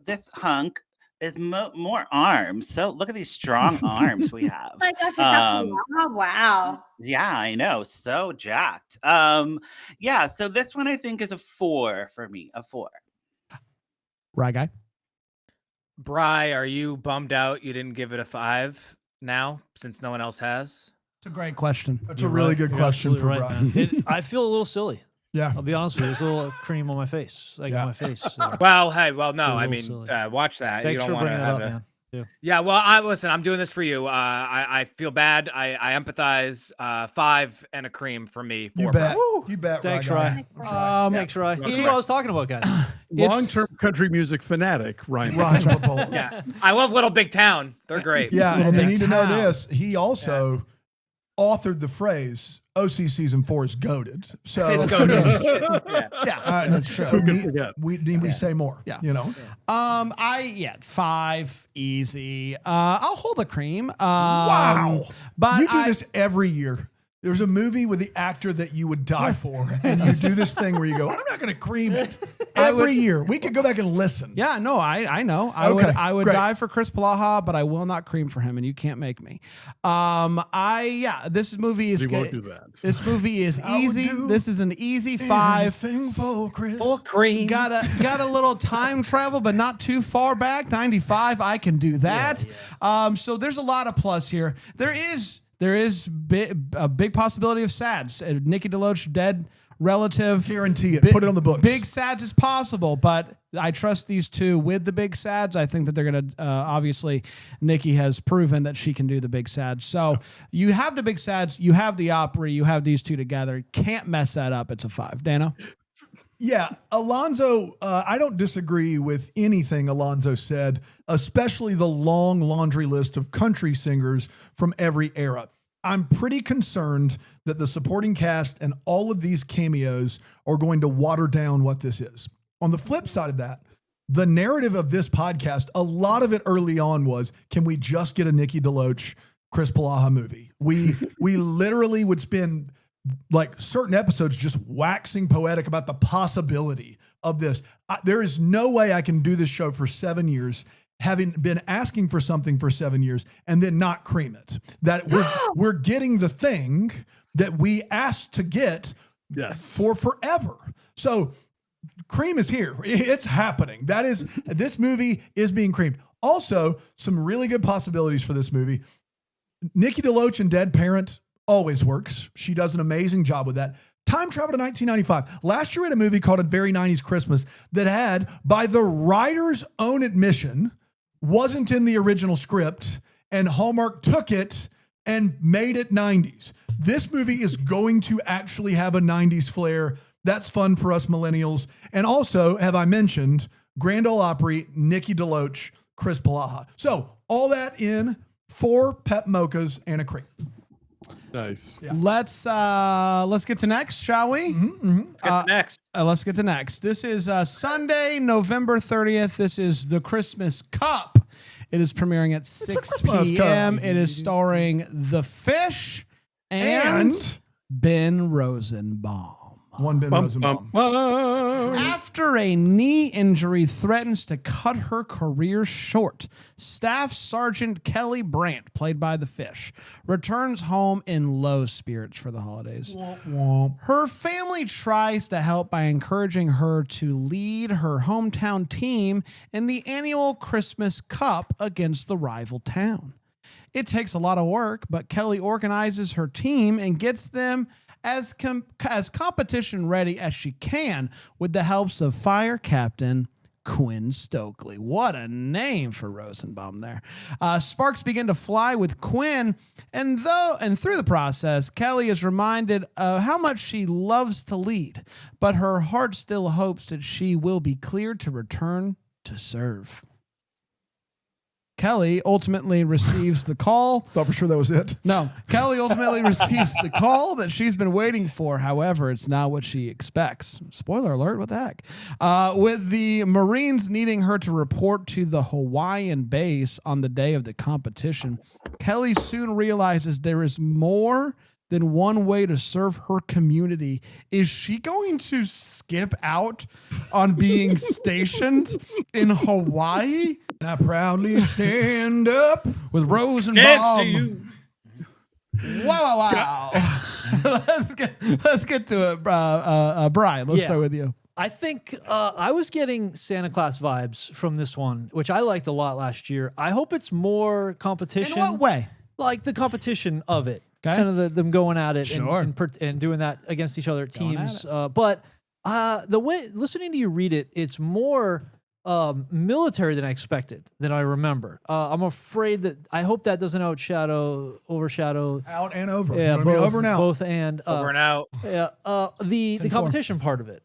this hunk is more arms. So look at these strong arms we have. Oh my gosh, wow. Yeah, I know. So jacked. So this one I think is a 4 for me. A 4. Right guy. Bri, are you bummed out you didn't give it a 5 now since no one else has? It's a great question. That's a really good You're question absolutely for right, Brian. man. I feel a little silly. Yeah. I'll be honest with you. There's a little cream on my face. On my face. So. Well, no, Feel a I little mean, silly. watch that. Thanks you for don't want to bringing that have up, a. man. Yeah. Yeah, well, I'm doing this for you. I feel bad. I empathize. 5 and a cream for me. 4 You bet. Woo! You bet. Thanks, Ryan. Rye. Thanks, Rye. This is what I was talking about, guys. Long-term country music fanatic, Ryan. Ryan Whipple. Yeah, I love Little Big Town. They're great. Yeah, Little and you Big need to know Town. this. He also authored the phrase OC season 4 is goated. So It's goated. Yeah. Yeah, that's true. so Who can forget? we say more. Yeah. 5 easy. I'll hold the cream. Wow. But You do this every year. There's a movie with the actor that you would die for, and you do this thing where you go, I'm not going to cream it. Every year. We could go back and listen. Yeah, no, I know. Okay, I would great. die for Chris Palaha, but I will not cream for him, and you can't make me. This movie is We won't do that. This movie is I would easy. do This is an easy 5. Anything for Chris. Full cream. Got a little time travel, but not too far back. 95, I can do that. So there's a lot of plus here. There is a big possibility of sads. Nikki DeLoach dead relative. Guarantee it. Put it on the books. Big sads is possible, but I trust these two with the big sads. I think that they're going to, obviously, Nikki has proven that she can do the big sads. So you have the big sads, you have the Opry, you have these two together. Can't mess that up. It's a 5. Dano? Yeah, Alonzo, I don't disagree with anything Alonzo said, especially the long laundry list of country singers from every era. I'm pretty concerned that the supporting cast and all of these cameos are going to water down what this is. On the flip side of that, the narrative of this podcast, a lot of it early on was, can we just get a Nikki DeLoach, Chris Palaha movie? We literally would spend like certain episodes just waxing poetic about the possibility of this. There is no way I can do this show for 7 years, having been asking for something for 7 years and then not cream it. That we're getting the thing that we asked to get for forever. So cream is here. It's happening. This movie is being creamed. Also, some really good possibilities for this movie. Nikki DeLoach and Dead Parent always works. She does an amazing job with that. Time travel to 1995. Last year we had a movie called A Very 90s Christmas that had, by the writer's own admission, wasn't in the original script, and Hallmark took it and made it 90s. This movie is going to actually have a 90s flair. That's fun for us millennials. And also, have I mentioned, Grand Ole Opry, Nikki DeLoach, Chris Palaha. So all that in 4 pep mochas and a cream. Nice. Yeah. Let's get to next, shall we? Next. Let's get to next. This is Sunday, November 30th. This is The Christmas Cup. It is premiering at 6 p.m. It is starring The Fish and Ben Rosenbaum. One Ben Rosenbaum. After a knee injury threatens to cut her career short, Staff Sergeant Kelly Brandt, played by The Fish, returns home in low spirits for the holidays. Her family tries to help by encouraging her to lead her hometown team in the annual Christmas Cup against the rival town. It takes a lot of work, but Kelly organizes her team and gets them as competition ready as she can with the helps of Fire Captain Quinn Stokely. What a name for Rosenbaum there. Sparks begin to fly with Quinn, and through the process, Kelly is reminded of how much she loves to lead, but her heart still hopes that she will be cleared to return to serve. Kelly ultimately receives the call. Thought for sure that was it. No, Kelly ultimately receives the call that she's been waiting for. However, it's not what she expects. Spoiler alert, what the heck? With the Marines needing her to report to the Hawaiian base on the day of the competition, Kelly soon realizes there is more than one way to serve her community. Is she going to skip out on being stationed in Hawaii? I proudly stand up with Rosenbaum. Wow. let's get to it, Brian. Let's start with you. I think I was getting Santa Claus vibes from this one, which I liked a lot last year. I hope it's more competition. In what way? Like the competition of it. Okay. Kind of them going at it Sure. and doing that against each other teams. But the way, listening to you read it, it's more military than I expected, than I remember. I'm afraid that, I hope that doesn't overshadow. Out and over. Yeah, You know what I mean? Over and out. Both and. Over and out. Yeah, the competition part of it.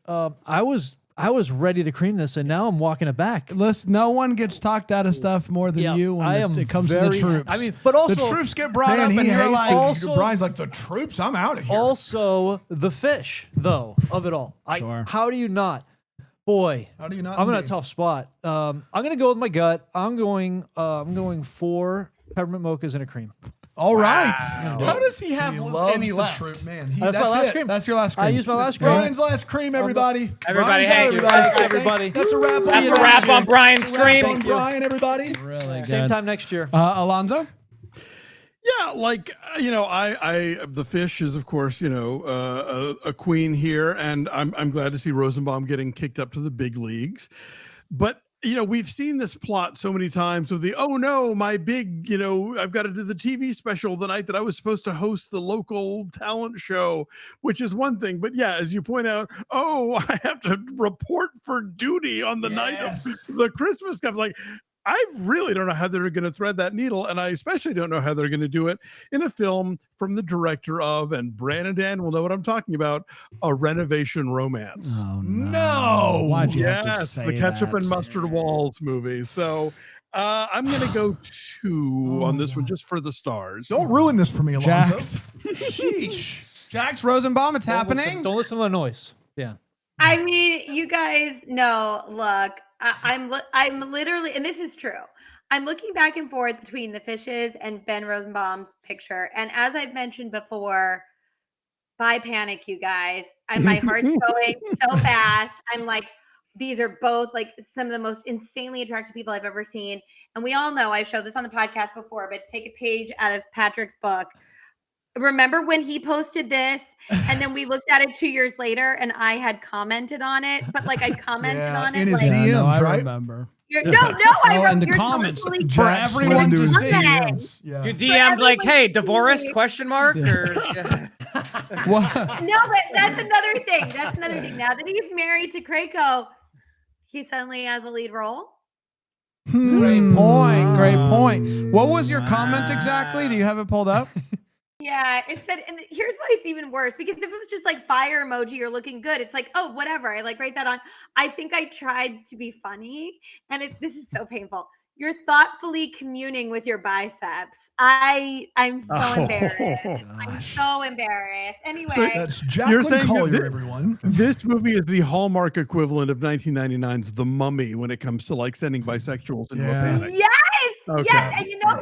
I was ready to cream this, and now I'm walking it back. Listen, no one gets talked out of stuff more than you when it comes to the troops. I mean, but also the troops get brought up, and you're like, also, Brian's like, the troops, I'm out of here. Also, The Fish, though, of it all. Sure. How do you not? Boy, How do you not? I'm in a tough spot. I'm gonna go with my gut. I'm going 4 peppermint mochas and a cream. All right. how does he have any left? Troop, man. That's my last cream. That's your last cream. I used my last cream. Brian's last cream, everybody. Everybody, Brian's hey, out, Thanks, everybody. That's a wrap. That's a wrap on Brian's Wrap on cream. Brian, everybody. Really Same good. time next year. Alonzo? Yeah, like I The Fish is, of course, a queen here, and I'm glad to see Rosenbaum getting kicked up to the big leagues. But we've seen this plot so many times with the, oh no, my big, I've got to do the TV special the night that I was supposed to host the local talent show, which is one thing. But yeah, as you point out, oh, I have to report for duty on the night of the Christmas stuff. Like, I really don't know how they're going to thread that needle. And I especially don't know how they're going to do it in a film from the director of, and Brandon Dan will know what I'm talking about, A Renovation Romance. Oh, No. Why'd you have to Yes, say the ketchup that? and mustard walls movie. So I'm going to go 2 on this one just for the stars. Don't ruin this for me, Alonzo. Jax. Sheesh. Jax Rosenbaum, it's happening. Don't listen to the noise. Yeah. I mean, you guys know, look, I'm literally, and this is true. I'm looking back and forth between the fishes and Ben Rosenbaum's picture. And as I've mentioned before, by panic, you guys. My heart's going so fast. I'm like, these are both like some of the most insanely attractive people I've ever seen. And we all know, I've showed this on the podcast before, but to take a page out of Patrick's book. Remember when he posted this and then we looked at it 2 years later and I had commented on it, but like I commented on it in his like, DMs, no, I right? remember. I wrote in the you're comments totally for Jax everyone slid into to his see. DMs. Yeah. You DM'd like, everyone hey, to divorced? see. Question mark? Or What? No, but that's another thing. That's another thing. Now that he's married to Krakow, he suddenly has a lead role. Great point. Great point. What was your comment exactly? Do you have it pulled up? Yeah, it said, and here's why it's even worse, because if it was just like fire emoji, you're looking good. It's like, oh, whatever. I like write that on. I think I tried to be funny, and this is so painful. You're thoughtfully communing with your biceps. I'm so embarrassed. I'm so embarrassed. Anyway, So That's You're Jacqueline saying that Collier, everyone. This movie is the Hallmark equivalent of 1999's The Mummy when it comes to like sending bisexuals into a panic. yes, Okay. yes, and you know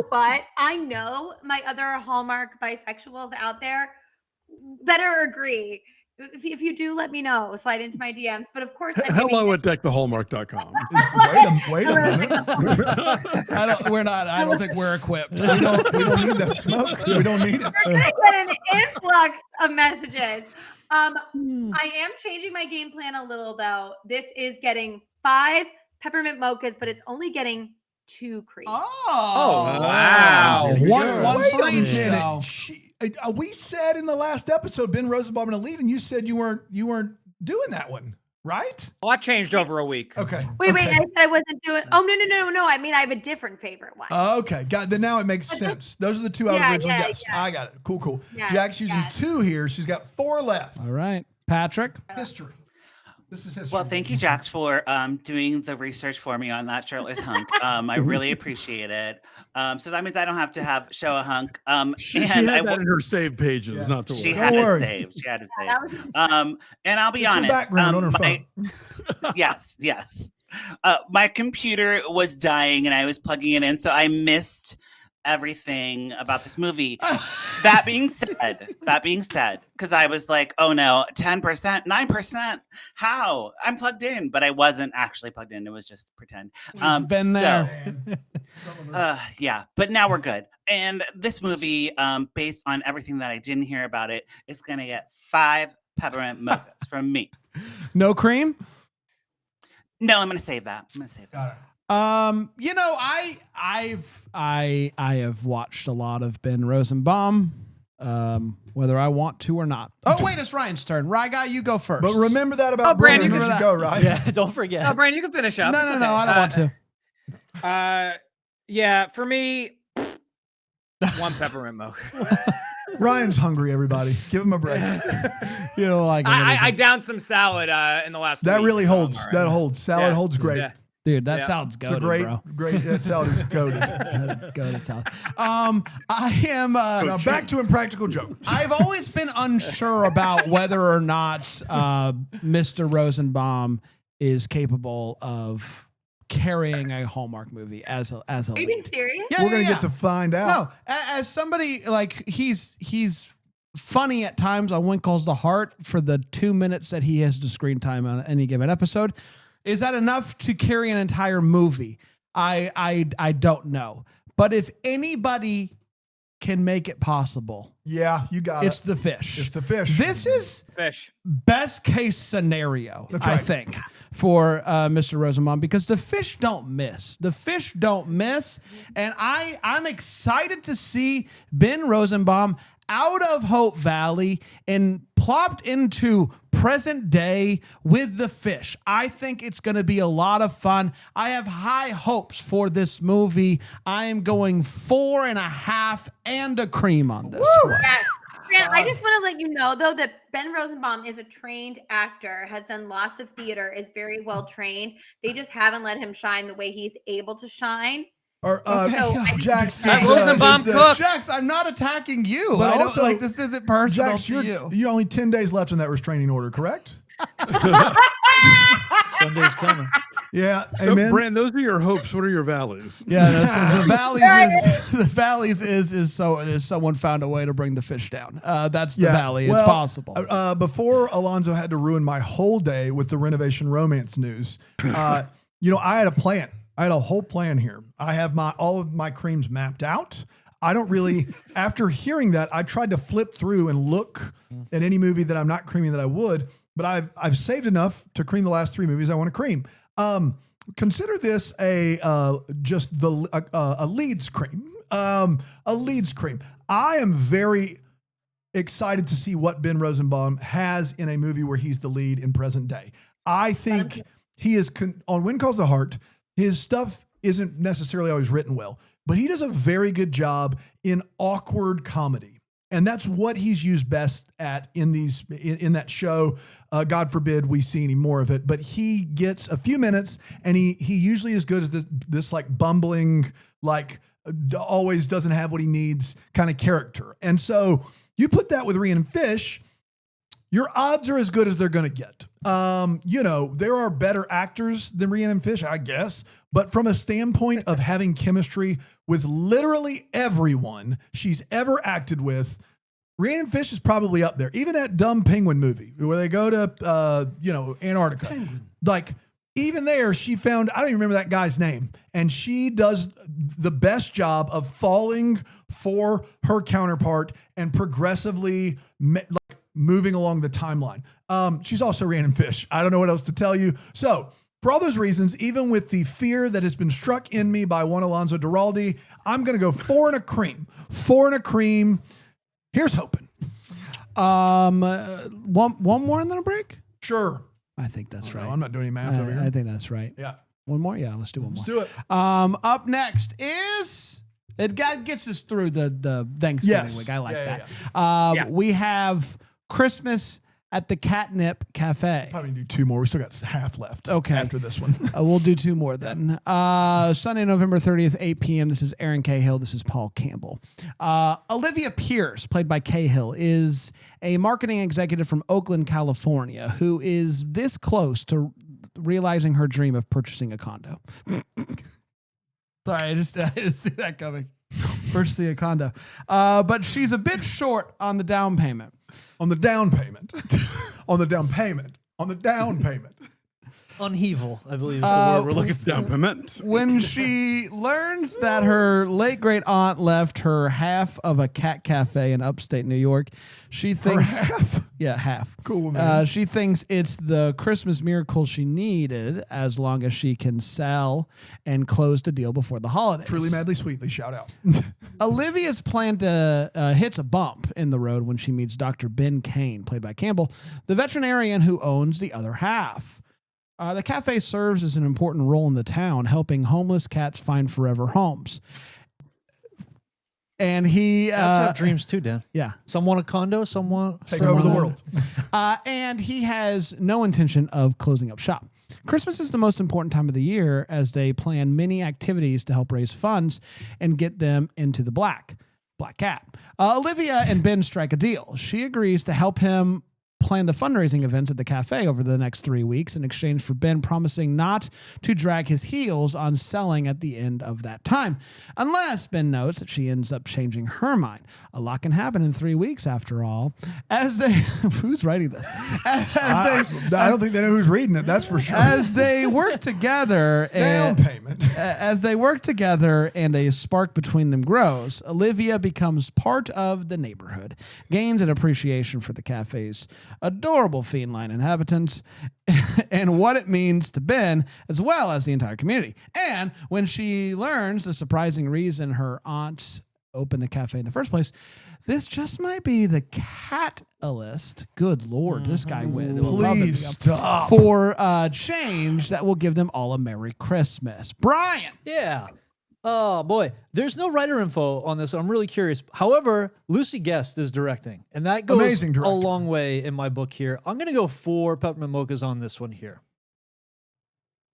what? I know my other Hallmark bisexuals out there better agree. If you do, let me know. Slide into my DMs. But of course, Hello at deckthehallmark.com. Wait a minute. I don't think we're equipped. We don't need that smoke. We don't need it. We're gonna get an influx of messages. I am changing my game plan a little though. This is getting 5 peppermint mochas, but it's only getting 2 creams. Oh, wow. One Wait for a each, minute. though. We said in the last episode, Ben Rosenbaum in the lead, and you said you weren't doing that one, right? well, that changed over a week. Okay. Wait, okay. I said I wasn't doing. Oh no! I mean, I have a different favorite one. Okay, got it. Then now it makes sense. Those are the 2 I would originally guessed. I got it. Cool. Yeah, Jack's using yeah. 2 here. She's got 4 left. All right. Patrick. History. This is history. Well, thank you, Jax, for doing the research for me on that shirtless hunk. I really appreciate it. So that means I don't have to show a hunk. She And had I that in her saved pages, not to She worry. had Don't it worry. saved. She had it Yeah, saved. that was- And I'll be It's her honest. background on her my- yes. My computer was dying and I was plugging it in, so I missed everything about this movie. That being said, because I was like, oh no, 10%, 9%, how? I'm plugged in, but I wasn't actually plugged in. It was just pretend. Been there. Yeah, but now we're good. And this movie, based on everything that I didn't hear about it, is going to get 5 peppermint mochas from me. No cream? No, I'm going to save that. Got it. I have watched a lot of Ben Rosenbaum, whether I want to or not. Oh, wait, it's Ryan's turn. Rye guy, you go first. But remember that about Brandon, Brandon as you remember go, right? Yeah, don't forget. Oh, Brandon, you can finish up. No, It's okay. I don't want to. Yeah, for me, 1 peppermint mocha. Ryan's hungry, everybody. Give him a break. You know, like I downed some salad in the last That week, really so I'm holds. all right. That holds. Salad Yeah. holds great. Yeah. dude, that Yeah. sounds It's a goated, great, that salad is goaded. bro. Goated salad. I am. Now back to Impractical Joke. I've always been unsure about whether or not Mr. Rosenbaum is capable of carrying a Hallmark movie as a Are you being lead. serious? Yeah, We're gonna yeah, get to find out. No, as somebody like he's funny at times on When Calls the Heart for the 2 minutes that he has to screen time on any given episode. Is that enough to carry an entire movie? I don't know. But if anybody can make it possible. Yeah, you got It's it. the fish. It's the fish. This is Fish. best case scenario, That's I right. think, for Mr. Rosenbaum, because the fish don't miss. The fish don't miss. And I'm excited to see Ben Rosenbaum out of Hope Valley and plopped into present day with the fish. I think it's going to be a lot of fun. I have high hopes for this movie. I am going 4.5 and a cream on this one. Yes. Grant, I just want to let you know, though, that Ben Rosenbaum is a trained actor, has done lots of theater, is very well trained. They just haven't let him shine the way he's able to shine. Or, So I- Jax, That is Rosenbaum the- cook. Jax, I'm not attacking you. But I don't also- like this isn't personal Jax, to you. you're only 10 days left in that restraining order, correct? Sunday's coming. Yeah. So, Amen. Brand, those are your hopes. What are your valleys? Yeah, no, so the valleys is someone found a way to bring the fish down. That's the valley. Well, it's possible. Before Alonzo had to ruin my whole day with the renovation romance news, I had a plan. I had a whole plan here. I have all of my creams mapped out. I don't really, after hearing that, I tried to flip through and look at any movie that I'm not creaming that I would, but I've saved enough to cream the last 3 movies I want to cream. Consider this a Leeds cream. A Leeds cream. I am very excited to see what Ben Rosenbaum has in a movie where he's the lead in present day. I think he is on When Calls the Heart. His stuff isn't necessarily always written well, but he does a very good job in awkward comedy. And that's what he's used best at in that show. God forbid we see any more of it, but he gets a few minutes and he usually is good as this like bumbling, like always doesn't have what he needs kind of character. And so you put that with Rhiannon Fish, your odds are as good as they're going to get. There are better actors than Rhiannon Fish, I guess. But from a standpoint of having chemistry with literally everyone she's ever acted with, Rhiannon Fish is probably up there. Even that dumb penguin movie where they go to, Antarctica. Penguin. Like, even there, she found, I don't even remember that guy's name. And she does the best job of falling for her counterpart and progressively moving along the timeline. She's also Rhiannon Fish. I don't know what else to tell you. So for all those reasons, even with the fear that has been struck in me by one Alonzo Duralde, I'm going to go 4 and a cream. 4 and a cream. Here's hoping. One more and then a break? Sure. I think that's right. No, I'm not doing any math over here. I think that's right. Yeah. One more? Yeah, let's do one more. Let's do it. Up next is it gets us through the Thanksgiving week. I like that. We have Christmas at the Catnip Café. Probably do 2 more. We still got half left. Okay. After this one. We'll do 2 more then. Sunday, November 30th, 8 p.m. This is Aaron Cahill. This is Paul Campbell. Olivia Pierce, played by Cahill, is a marketing executive from Oakland, California, who is this close to realizing her dream of purchasing a condo. Sorry, I didn't see that coming. Purchasing a condo. But she's a bit short on the down payment. On the down payment. On the down payment. On the down payment. Unheeval, I believe is the word we're looking for. Down payment. When she learns that her late great aunt left her half of a cat cafe in upstate New York, she thinks half? Yeah, half. Cool, man. She thinks it's the Christmas miracle she needed as long as she can sell and close the deal before the holidays. Truly, madly, sweetly. Shout out. Olivia's plan to hits a bump in the road when she meets Dr. Ben Kane, played by Campbell, the veterinarian who owns the other half. The cafe serves as an important role in the town, helping homeless cats find forever homes. And he Cats have dreams too, Dan. Yeah. Some want a condo, some want Take over the world. And he has no intention of closing up shop. Christmas is the most important time of the year as they plan many activities to help raise funds and get them into the black cat. Olivia and Ben strike a deal. She agrees to help him planned the fundraising events at the cafe over the next 3 weeks in exchange for Ben promising not to drag his heels on selling at the end of that time. Unless Ben notes that she ends up changing her mind. A lot can happen in 3 weeks, after all. As they... Who's writing this? I don't think they know who's reading it. That's for sure. As they work together... Down payment. As they work together and a spark between them grows, Olivia becomes part of the neighborhood, gains an appreciation for the cafe's adorable feline inhabitants and what it means to Ben, as well as the entire community. And when she learns the surprising reason her aunt opened the cafe in the first place, this just might be the catalyst. Good Lord, this guy went. Please stop. For change that will give them all a Merry Christmas. Brian. Yeah. Oh boy, there's no writer info on this. I'm really curious. However, Lucy Guest is directing, and that goes Amazing a director. long way in my book here. I'm gonna go 4 peppermint mochas on this one here.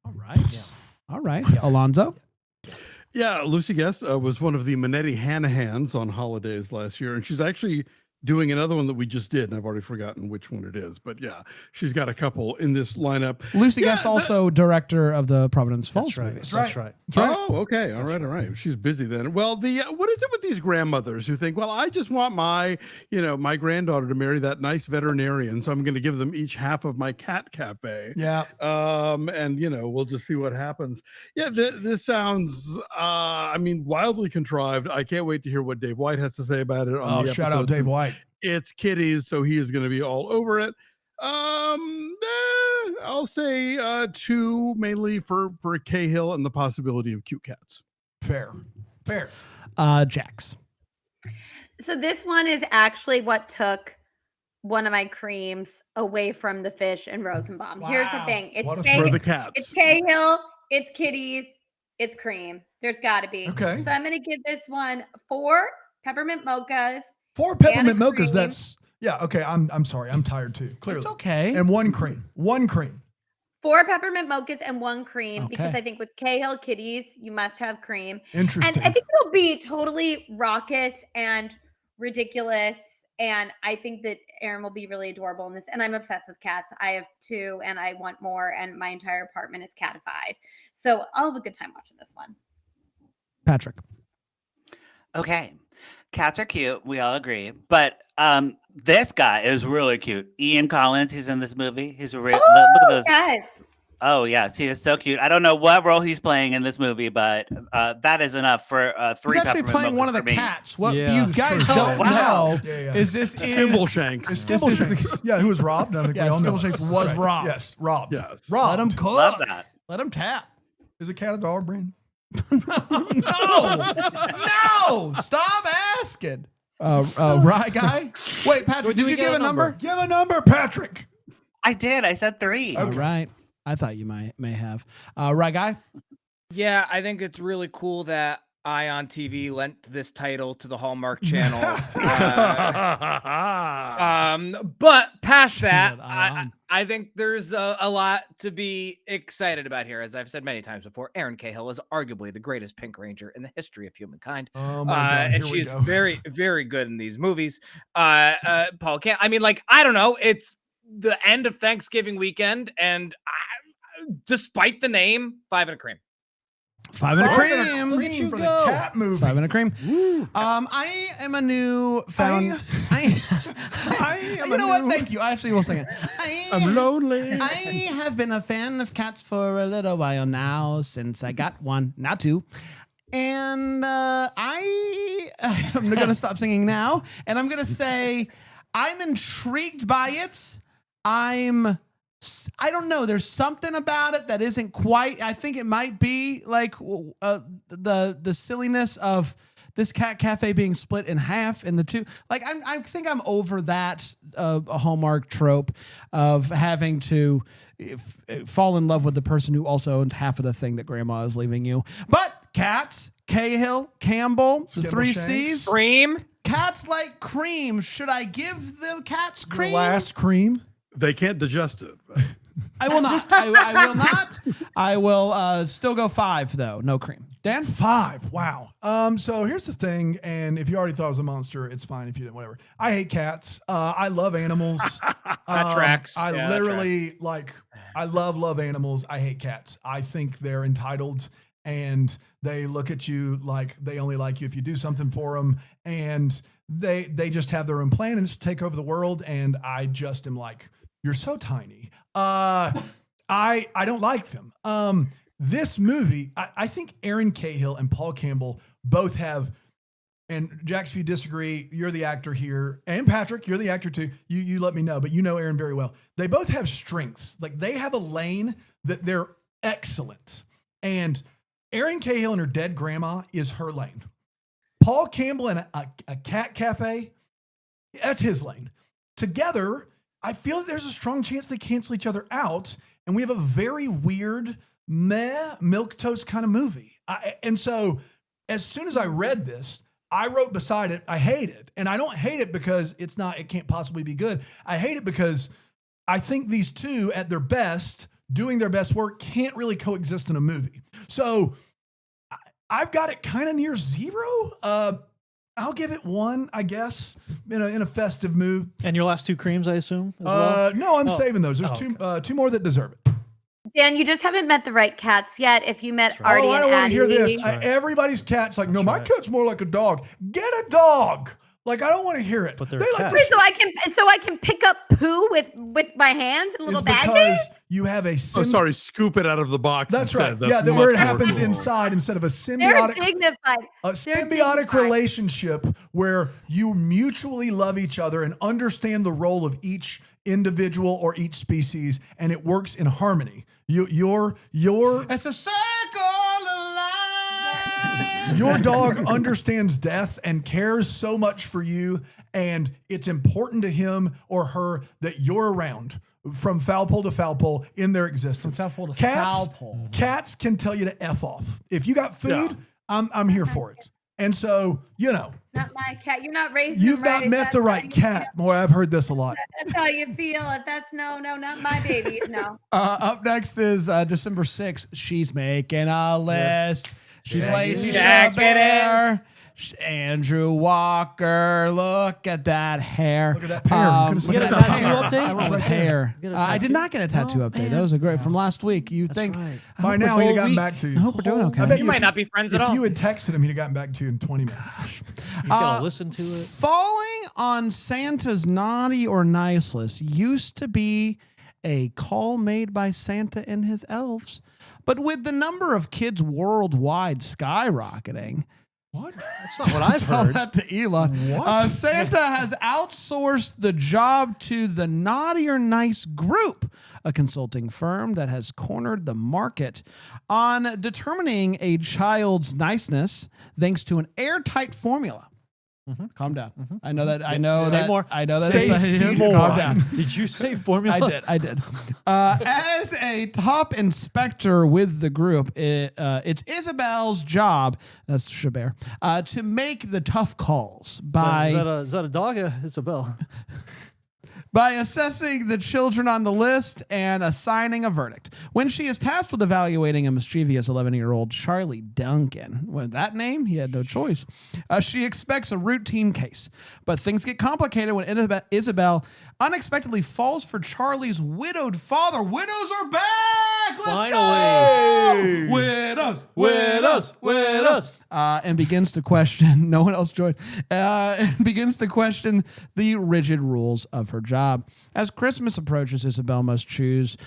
All right. All right. Alonzo. Yeah, Lucy Guest was one of the Manetti Hanahans on holidays last year, and she's actually doing another one that we just did, and I've already forgotten which one it is. But yeah, she's got a couple in this lineup. Lucy Guest, also director of the Providence Falls movies. That's right. Oh, okay. All right. She's busy then. Well, what is it with these grandmothers who think, well, I just want my granddaughter to marry that nice veterinarian, so I'm going to give them each half of my cat cafe. Yeah. And we'll just see what happens. Yeah, this sounds, wildly contrived. I can't wait to hear what Dave White has to say about it. On the shout out episode. Dave White. It's kitties, so he is going to be all over it. I'll say 2, mainly for Cahill and the possibility of cute cats. Fair. Jax. So this one is actually what took one of my creams away from the fish and Rosenbaum. Here's the thing. It's For the cats. It's Cahill, it's kitties, it's cream. There's got to be. Okay. So I'm going to give this one 4 peppermint mochas. 4 peppermint and a mochas. cream. That's okay. I'm sorry. I'm tired too. Clearly. It's okay. And 1 cream. 1 cream. 4 peppermint mochas and 1 cream because Okay. I think with Cahill kitties, you must have cream. Interesting. And I think it'll be totally raucous and ridiculous. And I think that Aaron will be really adorable in this. And I'm obsessed with cats. I have 2 and I want more. And my entire apartment is catified. So I'll have a good time watching this one. Patrick. Okay. Cats are cute. We all agree. But this guy is really cute. Ian Collins, he's in this movie. He's look at those. Yes. Oh, yes. He is so cute. I don't know what role he's playing in this movie, but that is enough for 3 He's actually peppermint playing mochas one of the for me. cats. What Yeah. you guys Sure. don't Wow. know Yeah. is this is Skimbleshanks. It's Skimbleshanks. Yeah, who was robbed? I think we all know. Skimbleshanks That's was right. robbed. Yes, robbed. Yes. Robbed. Let him cook. Love that. Let him tap. Is a cat a dog, Brandon? No. Stop asking. Right guy. Wait, Patrick, did you give a number? Give a number, Patrick. I did. I said 3. All right. I thought you may have. Right guy. Yeah, I think it's really cool that Ion TV lent this title to the Hallmark Channel. But past that, Shit, Ion. I think there's a lot to be excited about here. As I've said many times before, Erin Cahill is arguably the greatest Pink Ranger in the history of humankind. Oh my God. And Here we she's go. very, very good in these movies. Paul Camp. I mean, like, I don't know. It's the end of Thanksgiving weekend, and despite the name, 5 and a cream. 5 and a Five and a cream. cream for the cat movie. 5 and a cream. I am a new found. I am you a know what? new- Thank you. I actually will sing it. I'm lonely. I have been a fan of cats for a little while now, since I got 1, now 2. And I'm going to stop singing now. And I'm going to say I'm intrigued by it. I don't know. There's something about it that isn't quite. I think it might be like the silliness of this cat cafe being split in half in the 2. Like I think I'm over that a Hallmark trope of having to fall in love with the person who also owns half of the thing that grandma is leaving you. But cats, Cahill, Campbell, the 3 C's. Cream. Cats like cream. Should I give the cats cream? The last cream. They can't digest it. I will not. I will not. I will still go 5 though. No cream. Dan? 5. Wow. So here's the thing, and if you already thought I was a monster, it's fine if you didn't. Whatever. I hate cats. I love animals. That tracks. I Yeah, that literally I love animals. I hate cats. I think they're entitled, and they look at you like they only like you if you do something for them, and they just have their own plan and just take over the world. And I just am like, you're so tiny. I don't like them. This movie, I think Aaron Cahill and Paul Campbell both have, and Jax, if you disagree, you're the actor here, and Patrick, you're the actor too. You let me know, but you know Aaron very well. They both have strengths. Like they have a lane that they're excellent. And Aaron Cahill and her dead grandma is her lane. Paul Campbell and a cat cafe, that's his lane. Together, I feel that there's a strong chance they cancel each other out, and we have a very weird milquetoast kind of movie. And so as soon as I read this, I wrote beside it, I hate it. And I don't hate it because it can't possibly be good. I hate it because I think these two at their best, doing their best work, can't really coexist in a movie. So I've got it kind of near 0. I'll give it 1, I guess, in a festive mood. And your last 2 creams, I assume? As well? No, I'm saving those. There's two more that deserve it. Dan, you just haven't met the right cats yet. If you met Artie I and don't want to hear Addie- this. Everybody's cat's like, no, my cat's more like a dog. Get a dog. Like, I don't want to hear it. But they're They like cats. to so I can pick up poo with my hands in a little is bag. because you have a scoop it out of the box. That's instead. right. That's Where it much more happens cool. inside instead of a They're symbiotic dignified. symbiotic relationship where you mutually love each other and understand the role of each individual or each species, and it works in harmony. Your It's a circle of life. Your dog understands death and cares so much for you, and it's important to him or her that you're around from foul pole to foul pole in their existence. From foul pole to Cats, foul pole. Cats can tell you to F off. If you got food, I'm here for it. And so, Not my cat. You're not raising. you've them right. not If met that's the how right you cat. Boy, I've heard this a lot. feel- That's how you feel. If that's no, not my babies. No. Up next is December 6th. She's making a list. She's lazy Check it Chabert. Andrew Walker. Look at that hair. Look at that pair. Look get at a that tattoo hair. update? I went with Right there. hair. You get a I did tattoo? not get a tattoo Oh, update. man. That was a great from last week. You That's think right. I By hope now, with he'd whole have gotten week- back to you. I hope we're doing okay. I bet You you might if- not be friends at If all. you had texted him, he'd have gotten back to you in 20 minutes. He's got to listen to it. Falling on Santa's naughty or nice list used to be a call made by Santa and his elves. But with the number of kids worldwide skyrocketing, What? That's not what I've tell heard. that to Elon. What? Santa has outsourced the job to the Naughty or Nice Group, a consulting firm that has cornered the market on determining a child's niceness thanks to an airtight formula. Calm down. I know that. I know Say that. more. I know that. Say it's- more. Calm down. Did you say formula? I did. As a top inspector with the group, it's Isabel's job, that's Chabert, to make the tough calls Is that a dog? It's a bell. by assessing the children on the list and assigning a verdict. When she is tasked with evaluating a mischievous 11-year-old Charlie Duncan, with that name, he had no choice. She expects a routine case, but things get complicated when Isabel unexpectedly falls for Charlie's widowed father. Widows are back! Let's Finally. go! Widows! And begins to question, no one else joined, and begins to question the rigid rules of her job. As Christmas approaches, Isabel must choose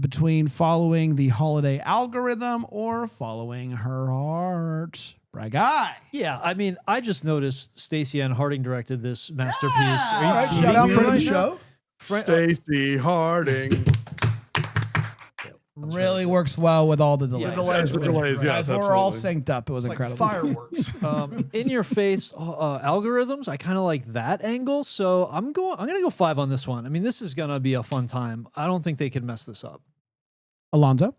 between following the holiday algorithm or following her heart. Guy. Yeah, I mean, I just noticed Stacey Ann Harding directed this masterpiece. Yeah. Are you All right, kidding shout out me friend of right the now? show. Stacey Harding. Really works well with all the delays. delays, With delays, yes, Guys, we're all absolutely. synced up. It was Like incredible. fireworks. In your face algorithms. I kind of like that angle, so I'm gonna go 5 on this one. I mean, this is gonna be a fun time. I don't think they could mess this up. Alonzo?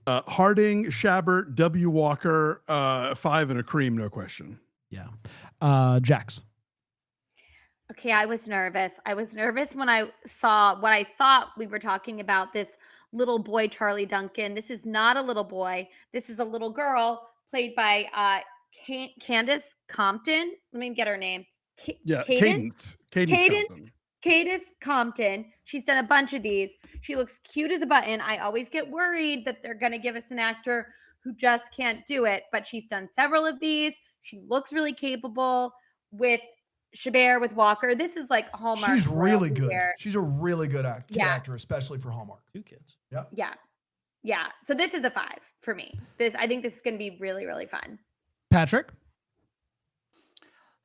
Harding, Chabert, W. Walker, 5 and a cream, no question. Yeah. Jax. Okay, I was nervous. I was nervous when I saw what I thought we were talking about, this little boy, Charlie Duncan. This is not a little boy. This is a little girl played by Candace Compton. Let me get her name. Yeah, Cadence? Cadence Cadence Compton. Cadence Compton. She's done a bunch of these. She looks cute as a button. I always get worried that they're going to give us an actor who just can't do it, but she's done several of these. She looks really capable with Chabert, with Walker. This is like Hallmark. She's really royalty good. here. She's a really good Yeah. actor, especially for Hallmark. 2 kids. Yep. Yeah. So this is a 5 for me. I think this is going to be really, really fun. Patrick?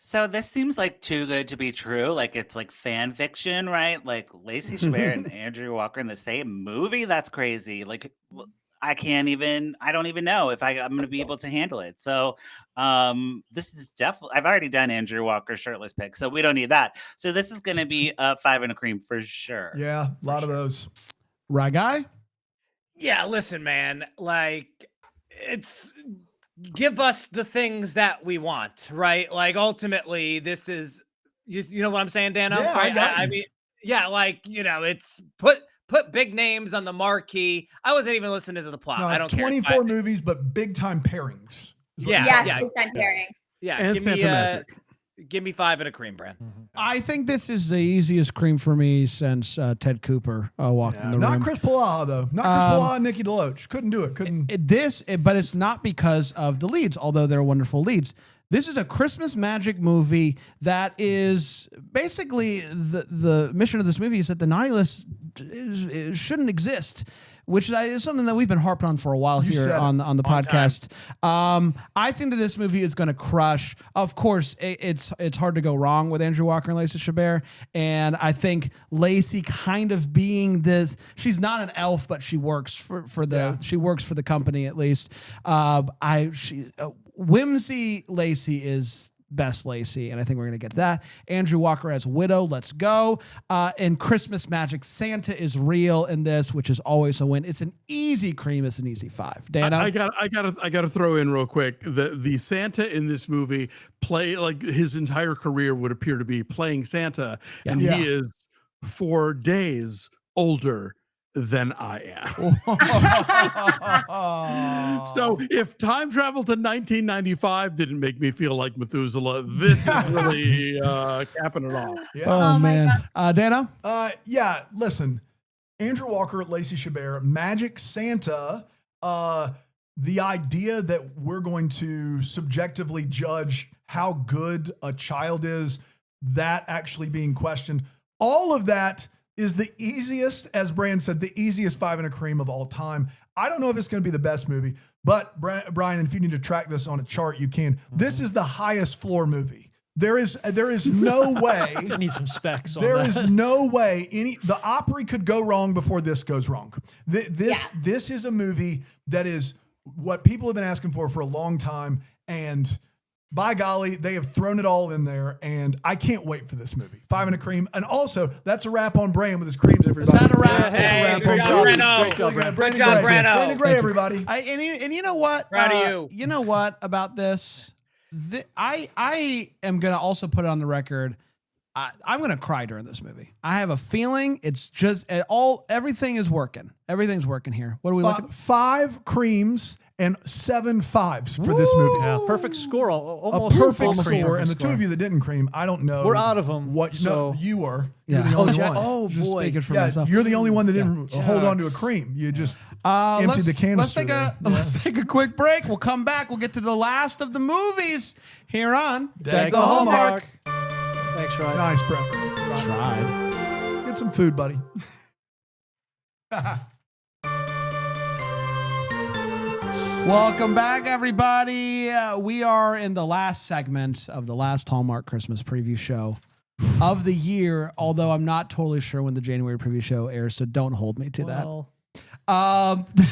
So this seems like too good to be true. Like it's like fan fiction, right? Like Lacey Chabert and Andrew Walker in the same movie. That's crazy. Like I don't even know if I'm going to be able to handle it. So this is definitely, I've already done Andrew Walker's shirtless pic, so we don't need that. So this is going to be a 5 and a cream for sure. Yeah, a lot of those. Right guy? Yeah, listen, man. Like, it's give us the things that we want, right? Like, ultimately, this is you know what I'm saying, Dano? Yeah, Right? I mean, yeah, like it's put big names on the marquee. I wasn't even listening to the plot. No, I don't 24 care. movies, but big time pairings. is what Yeah, you're Yes, talking yeah. about. big time pairing. Yeah, And give Santa me Magic. give me 5 and a cream, Brand. I think this is the easiest cream for me since Ted Cooper walked in the room. Not Chris Palaha, though. Not Chris Palaha and Nikki DeLoach. Couldn't do it. Couldn't. But it's not because of the leads, although they're wonderful leads. This is a Christmas magic movie that is basically the mission of this movie is that the naughty list shouldn't exist, which is something that we've been harping on for a while You here said it. on the podcast. I think that this movie is going to crush. Of course, it's hard to go wrong with Andrew Walker and Lacey Chabert, and I think Lacey kind of being this. She's not an elf, but she works for she works for the company at least. Whimsy Lacey is best Lacey, and I think we're going to get that. Andrew Walker as Widow, let's go. And Christmas Magic, Santa is real in this, which is always a win. It's an easy cream. It's an easy 5. Dana? I got to throw in real quick. The Santa in this movie play like his entire career would appear to be playing Santa, and Yeah. he is 4 days older than I am. So if time travel to 1995 didn't make me feel like Methuselah, this is really capping it off. Yeah. Oh, my man. Dana? Yeah, listen. Andrew Walker, Lacey Chabert, Magic Santa, the idea that we're going to subjectively judge how good a child is, that actually being questioned, all of that is the easiest, as Brian said, the easiest 5 and a cream of all time. I don't know if it's going to be the best movie, but Brian, if you need to track this on a chart, you can. This is the highest floor movie. There is no way. I need some specs on There that. is no way the Opry could go wrong before this goes wrong. This is a movie that is what people have been asking for a long time, and by golly, they have thrown it all in there, and I can't wait for this movie. 5 and a cream, and also that's a wrap on Brian with his creams. Everybody, Is that a wrap? That's a Hey, wrap good on job, Brian. Brano. Great job, Brano. Brandon Good job, Gray. Brano. Brandon Gray, everybody. And you know what? Proud of you. You know what about this? I am going to also put it on the record. I'm going to cry during this movie. I have a feeling it's just everything is working. Everything's working here. What are we looking at? 5 creams and 7 5s for this movie. Yeah, perfect score. A Almost perfect almost a score. perfect And the two of you that didn't cream, I don't know. We're out of 'em, What? so- No, you are. Yeah. You're the Oh, only Jack- one. oh, Just boy. speaking for Yeah, myself. you're the only one that didn't hold on to a Jax. cream. You just emptied the canister. Let's take a quick break. We'll come back. We'll get to the last of the movies here on Deck the Hallmark. Thanks, Ryan. Nice, bro. Tried. Get some food, buddy. Welcome back, everybody. We are in the last segment of the last Hallmark Christmas preview show of the year, although I'm not totally sure when the January preview show airs, so don't hold me to Well, that.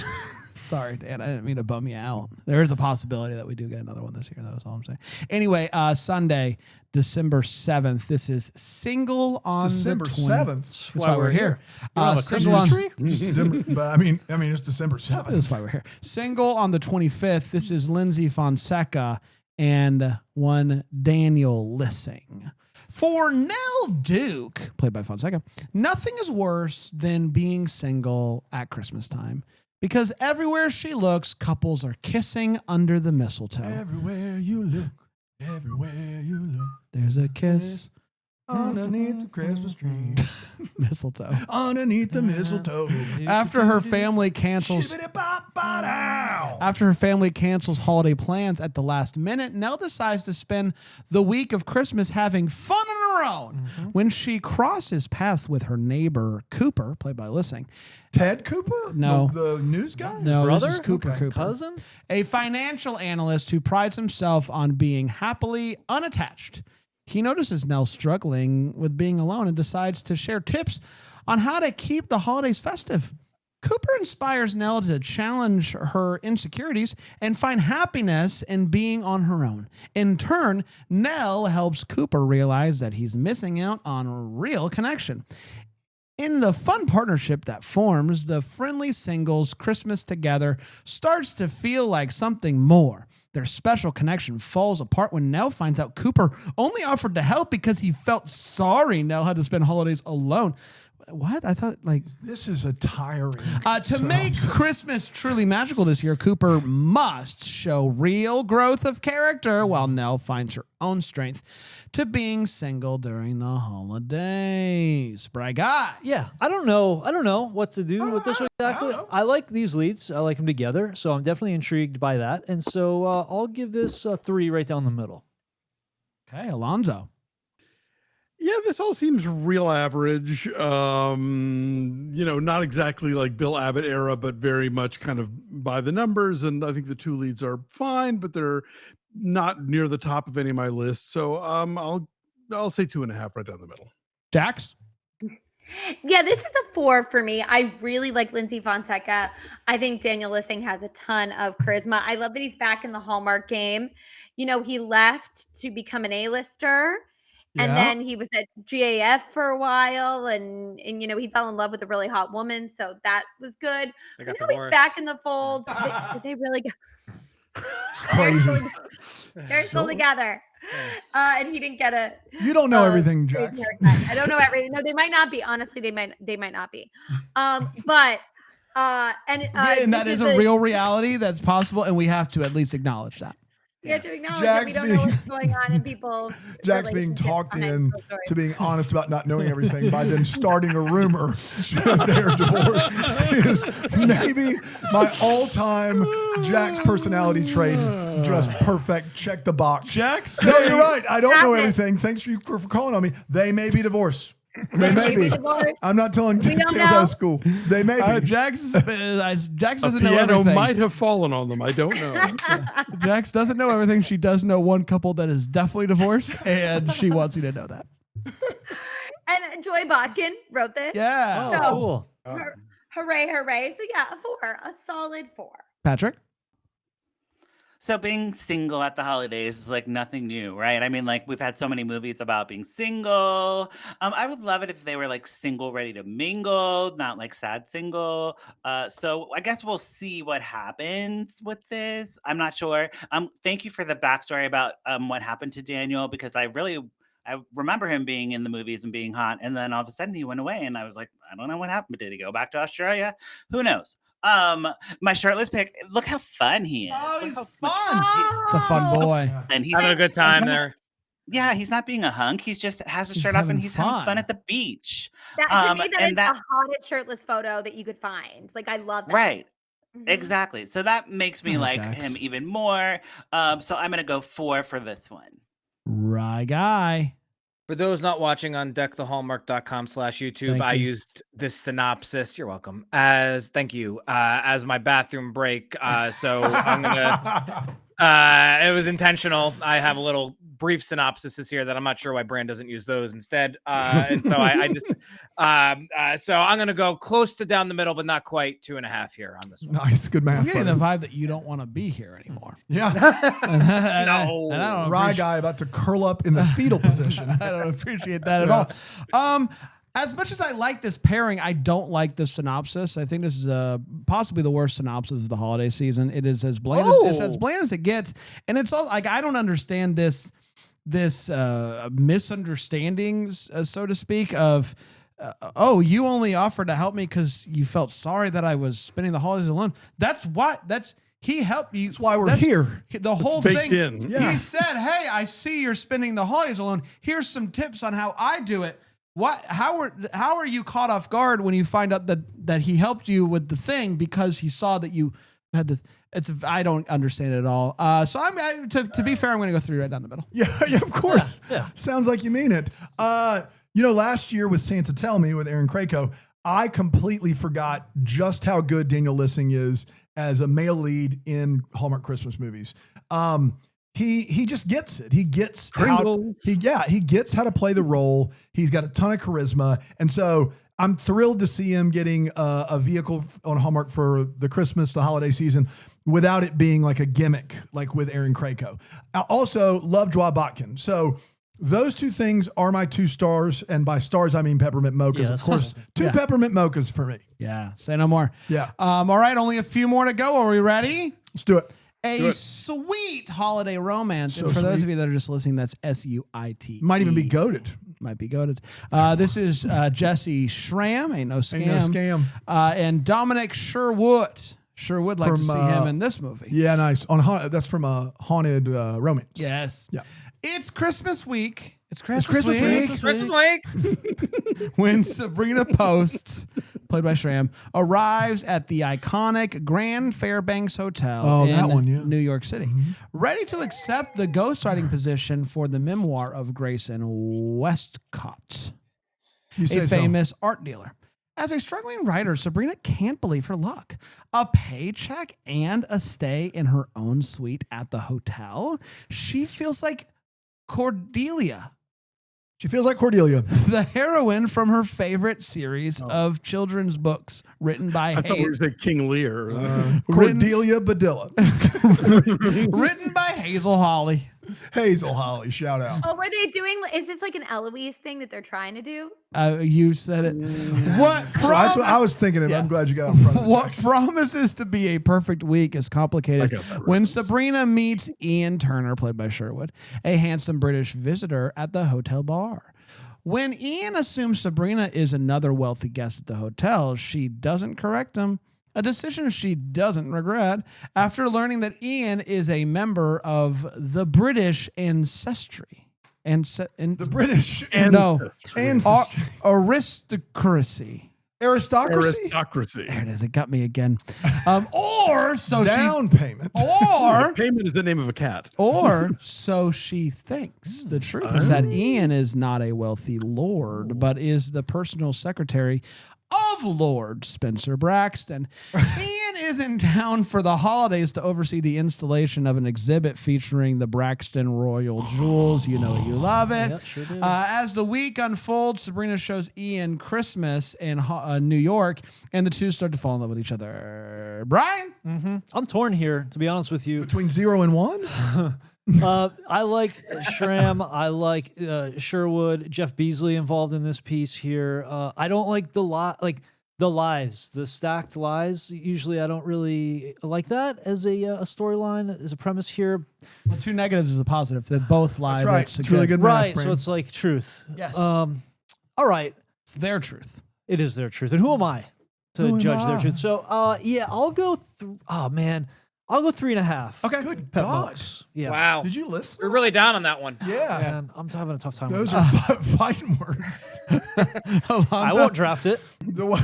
Sorry, Dan, I didn't mean to bum you out. There is a possibility that we do get another one this year. That's all I'm saying. Anyway, Sunday, December 7th. This is Single on December the 20th. 7th. That's why we're here. You have a Single on. Christmas tree? December, but I mean, it's December 7th. That's why we're here. Single on the 25th. This is Lindsay Fonseca and one Daniel Lissing. For Nell Duke, played by Fonseca, nothing is worse than being single at Christmas time because everywhere she looks, couples are kissing under the mistletoe. Everywhere you look, There's a kiss underneath the Christmas tree. mistletoe. Underneath the mistletoe. After her family cancels holiday plans at the last minute, Nell decides to spend the week of Christmas having fun on her own. When she crosses paths with her neighbor Cooper, played by Lissing. Ted Cooper? No. The news guy? No, brother? this is Cooper Okay. Cooper. Cousin? A financial analyst who prides himself on being happily unattached. He notices Nell struggling with being alone and decides to share tips on how to keep the holidays festive. Cooper inspires Nell to challenge her insecurities and find happiness in being on her own. In turn, Nell helps Cooper realize that he's missing out on a real connection. In the fun partnership that forms, the friendly singles' Christmas together starts to feel like something more. Their special connection falls apart when Nell finds out Cooper only offered to help because he felt sorry Nell had to spend holidays alone. What? I thought This is a tiring. to make Christmas truly magical this year, Cooper must show real growth of character while Nell finds her own strength to being single during the holidays. Bry guy. Yeah, I don't know what to do with this exactly. I like these leads. I like them together, so I'm definitely intrigued by that. And so I'll give this a 3 right down the middle. Okay, Alonzo. Yeah, this all seems real average. Not exactly like Bill Abbott era, but very much kind of by the numbers. And I think the 2 leads are fine, but they're not near the top of any of my lists. So I'll say 2.5 right down the middle. Jax? Yeah, this is a 4 for me. I really like Lindsay Fonseca. I think Daniel Lissing has a ton of charisma. I love that he's back in the Hallmark game. He left to become an A-lister. And then he was at GAF for a while, and he fell in love with a really hot woman, so that was good. They got Now he's divorced. back in the fold. Did they really get? It's crazy. They're still together, and he didn't get a. You don't know everything, Jax. I don't know everything. No, they might not be. Honestly, they might not be. And that is a real reality that's possible, and we have to at least acknowledge that. We have to acknowledge that we don't know what's going on in people's. Jack's being talked in to being honest about not knowing everything by then starting a rumor that they're divorced is maybe my all-time Jack's personality trait. Just perfect. Check the box. Jax? No, you're right. I don't know Jack- everything. Thanks for calling on me. They may be divorced. They may be. divorced. I'm not telling We don't tales out know. of school. They may be. Jax doesn't know Piano everything. might have fallen on them. I don't know. Jax doesn't know everything. She does know one couple that is definitely divorced, and she wants you to know that. And Joy Botkin wrote this. Yeah. Oh, So- cool. Hooray, hooray. So yeah, a 4, a solid 4. Patrick? So being single at the holidays is like nothing new, right? I mean, like we've had so many movies about being single. I would love it if they were like single, ready to mingle, not like sad single. So I guess we'll see what happens with this. I'm not sure. Thank you for the backstory about what happened to Daniel, because I remember him being in the movies and being hot, and then all of a sudden he went away, and I was like, I don't know what happened. Did he go back to Australia? Who knows? My shirtless pick. Look how fun he is. Oh, Look he's how fun. It's a fun boy. And he's Having a good time not- there. Yeah, he's not being a hunk. He's just has his He's shirt off and having he's having fun. fun at the beach. That to me, that is and the hottest shirtless photo that you could find. Like, I love that. Right. Mhm. Exactly. So that makes me Oh, like Jax. him even more. So I'm gonna go 4 for this one. Right guy. For those not watching on deckthehallmark.com/YouTube, Thank I you. used this synopsis. You're welcome. Thank you. As my bathroom break. So I'm gonna. It was intentional. I have a little brief synopsis here that I'm not sure why Brand doesn't use those instead. And so I just. So I'm gonna go close to down the middle, but not quite 2.5 here on this one. Nice. Good I'm math. getting the buddy. vibe that you don't want to be here anymore. Yeah. And I No. don't Rye appreciate- guy about to curl up in the fetal position. I don't appreciate that at all. As much as I like this pairing, I don't like the synopsis. I think this is possibly the worst synopsis of the holiday season. It is as bland as it gets, and it's all like I don't understand this misunderstandings, so to speak, of oh, you only offered to help me because you felt sorry that I was spending the holidays alone. He helped you. That's why we're here. The whole baked thing. in. Yeah. He said, "Hey, I see you're spending the holidays alone. Here's some tips on how I do it." How are you caught off guard when you find out that he helped you with the thing because he saw that you had the? I don't understand it at all. So to be fair, I'm going to go through right down the middle. Yeah, of course. Yeah. Sounds like you mean it. Last year with Santa Tell Me with Aaron Krakow, I completely forgot just how good Daniel Lissing is as a male lead in Hallmark Christmas movies. He just gets it. He gets he gets how to play the role. He's got a ton of charisma. And so I'm thrilled to see him getting a vehicle on Hallmark for the holiday season without it being like a gimmick, like with Aaron Krakow. I also love Joa Botkin. So those two things are my 2 stars. And by stars, I mean peppermint mochas. Of course, 2 peppermint mochas for me. Yeah, say no more. Yeah. All right, only a few more to go. Are we ready? Let's do it. A sweet holiday romance. So and for those sweet. of you that are just listening, that's SUIT. Might even be goated. Might be goated. This is Jesse Schramm, ain't no scam. Ain't no scam. And Dominic Sherwood. Sure would like to see him in this movie. Yeah, nice. That's from a Haunted Romance. Yes. Yeah. It's Christmas week. It's Christmas Christmas week. Christmas week. when Sabrina Post, played by Schramm, arrives at the iconic Grand Fairbanks Hotel in New York City, ready to accept the ghostwriting position for the memoir of Grayson Westcott, a famous art dealer. As a struggling writer, Sabrina can't believe her luck. A paycheck and a stay in her own suite at the hotel. She feels like Cordelia. She feels like Cordelia. The heroine from her favorite series of children's books written by I thought we were going to say King Lear. Cordelia Badilla. written by Hazel Holly. Hazel Holly, shout out. Oh, were they doing? Is this like an Eloise thing that they're trying to do? You said it. What? That's what I was thinking of. Yeah. I'm glad you got in front of it. What promises to be a perfect week is complicated when Sabrina meets Ian Turner, played by Sherwood, a handsome British visitor at the hotel bar. When Ian assumes Sabrina is another wealthy guest at the hotel, she doesn't correct him. A decision she doesn't regret after learning that Ian is a member of the British ancestry. The British ancestry. Aristocracy. Aristocracy. There it is. It got me again. Down payment. Or payment is the name of a cat. Or so she thinks. The truth is that Ian is not a wealthy lord, but is the personal secretary of Lord Spencer Braxton. Ian is in town for the holidays to oversee the installation of an exhibit featuring the Braxton Royal Jewels. You know you love it. Yep, sure do. As the week unfolds, Sabrina shows Ian Christmas in New York, and the two start to fall in love with each other. Brian? I'm torn here, to be honest with you. Between 0 and 1? I like Schramm. I like Sherwood. Jeff Beasley involved in this piece here. I don't like the lies, the stacked lies. Usually, I don't really like that as a storyline, as a premise here. Well, 2 negatives is a positive. They both lie. That's right. It's It's really good math, Right, so Brandon. it's like truth. Yes. All right. It's their truth. It is their truth. And who am I to Who am judge their I? truth? So, I'll go. I'll go 3.5. Okay. Good Pep God. Bucks. Yeah. Wow. Did you listen? We're really down on that one. Yeah. Man, I'm having a tough time. Those with are this. fighting words. I won't draft it. The one-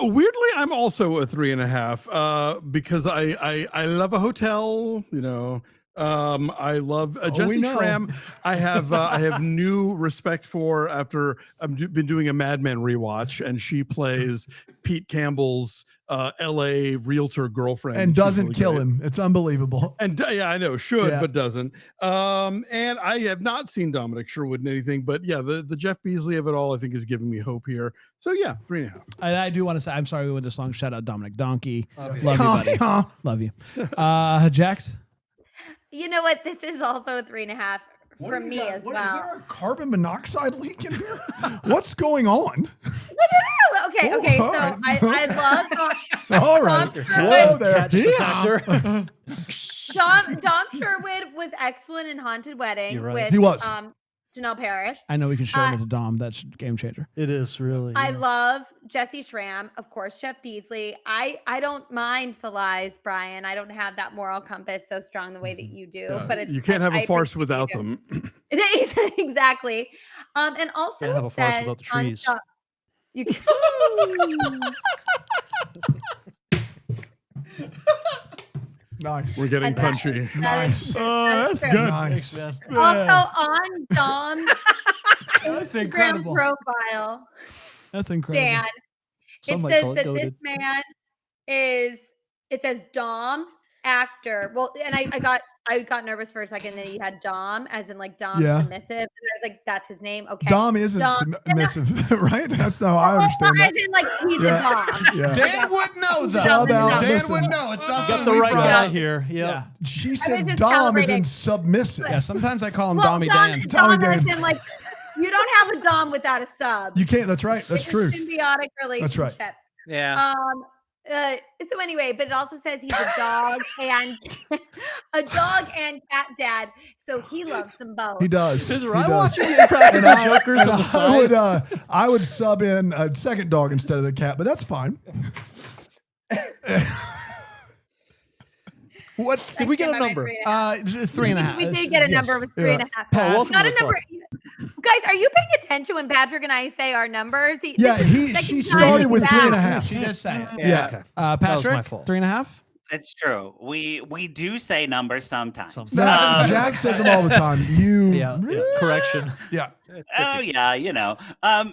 Weirdly, I'm also a 3.5 because I love a hotel. You know, I love Jesse know. Schramm. I have new respect for after I've been doing a Mad Men rewatch, and she plays Pete Campbell's L.A. realtor girlfriend and She's doesn't really kill great. him. It's unbelievable. And yeah, I know should, Yeah. but doesn't. And I have not seen Dominic Sherwood in anything, but yeah, the Jeff Beasley of it all, I think, is giving me hope here. So yeah, 3.5. And I do want to say, I'm sorry we went this long. Shout out Dominic Donkey. Love you, buddy. Love you. Jax? You know what? This is also a 3.5 What for do you me got? as What, well. Is there a carbon monoxide leak in here? What's going on? No. Okay. Oh, Okay. all So right. I love. All right. Tom Whoa Sherwood. there. Cat just attacked her. Dom Sherwood was excellent in Haunted Wedding. You're right. With, He was. Janelle Parrish. I know we can share it with the Dom. That's game changer. It is really. I love Jesse Schramm, of course, Jeff Beasley. I don't mind the lies, Brian. I don't have that moral compass so strong the way that you do. But it's you can't have I a farce appreciate without you. them. Exactly. And also Can't have a it farce says without the on trees. top- you can- Nice. We're getting And that- punchy. Nice. that's true. Nice. Also on Dom's That's Instagram incredible. profile, That's incredible. Dan, Some it might says call it that goated. this man is. It says Dom actor. Well, and I got nervous for a second that he had Dom, as in like Dom Yeah. submissive. And I was like, that's his name. Okay. Dom isn't Dom. submissive, right? That's how I understand As that. in like he's Yeah. a Dom. Yeah. Dan would know though. Sub out, Dan listen. would know. It's not Got something the we right brought guy up. here. Yeah. Yeah. She was said just Dom is calibrating. in submissive. Yeah. Sometimes I call him Well, Dommy Dom, Dan. Dom Tommy as Dan. in like you don't have a Dom without a sub. You can't. That's right. That's It's true. a symbiotic relationship. That's right. Yeah. So anyway, but it also says he's a dog and a dog and cat dad. So he loves them both. He does. Is He Ryan does. watching the Impractical And Jokers and on the side? I would sub in a second dog instead of the cat, but that's fine. What? Did we get a number? Just 3.5. We did get a number with three and a half. Paul, welcome Not to a the number. Guys, are you paying attention when Patrick and I say our numbers? Yeah, This is the she second started time with back. 3.5. She did say it. Yeah. Okay. That was Patrick, my fault. 3.5. It's true. We do say numbers sometimes. Jack says them all the time. You. Yeah. Correction. Yeah. Oh yeah, you know.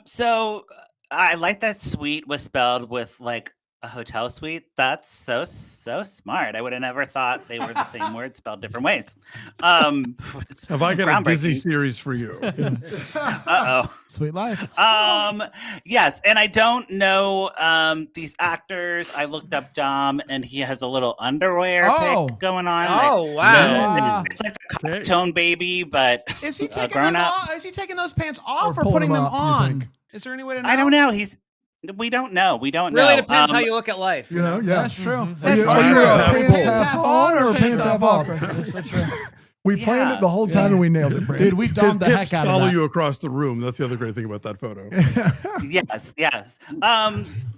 So I like that suite was spelled with like a hotel suite. That's so smart. I would have never thought they were the same word spelled different ways. Have I got a Disney series for you? Uh-oh. Sweet life. Yes, and I don't know these actors. I looked up Dom, and he has a little underwear pic going on. Oh, like, wow. It's like a cartoon baby, but Is he taking grown them up. off? Is he taking those pants off Or or, pulling putting them them up, you on? think? Is there any way to know? I don't know. We don't know. We don't Really know. depends how you look at life. You know, yeah. That's true. Are you, That's are you true. a pants Pants half on or pants half off? That's so true. We planned it the whole time and we nailed it, Brandon. Dude, we His domed the hips heck out of follow that. you across the room. That's the other great thing about that photo. Yes.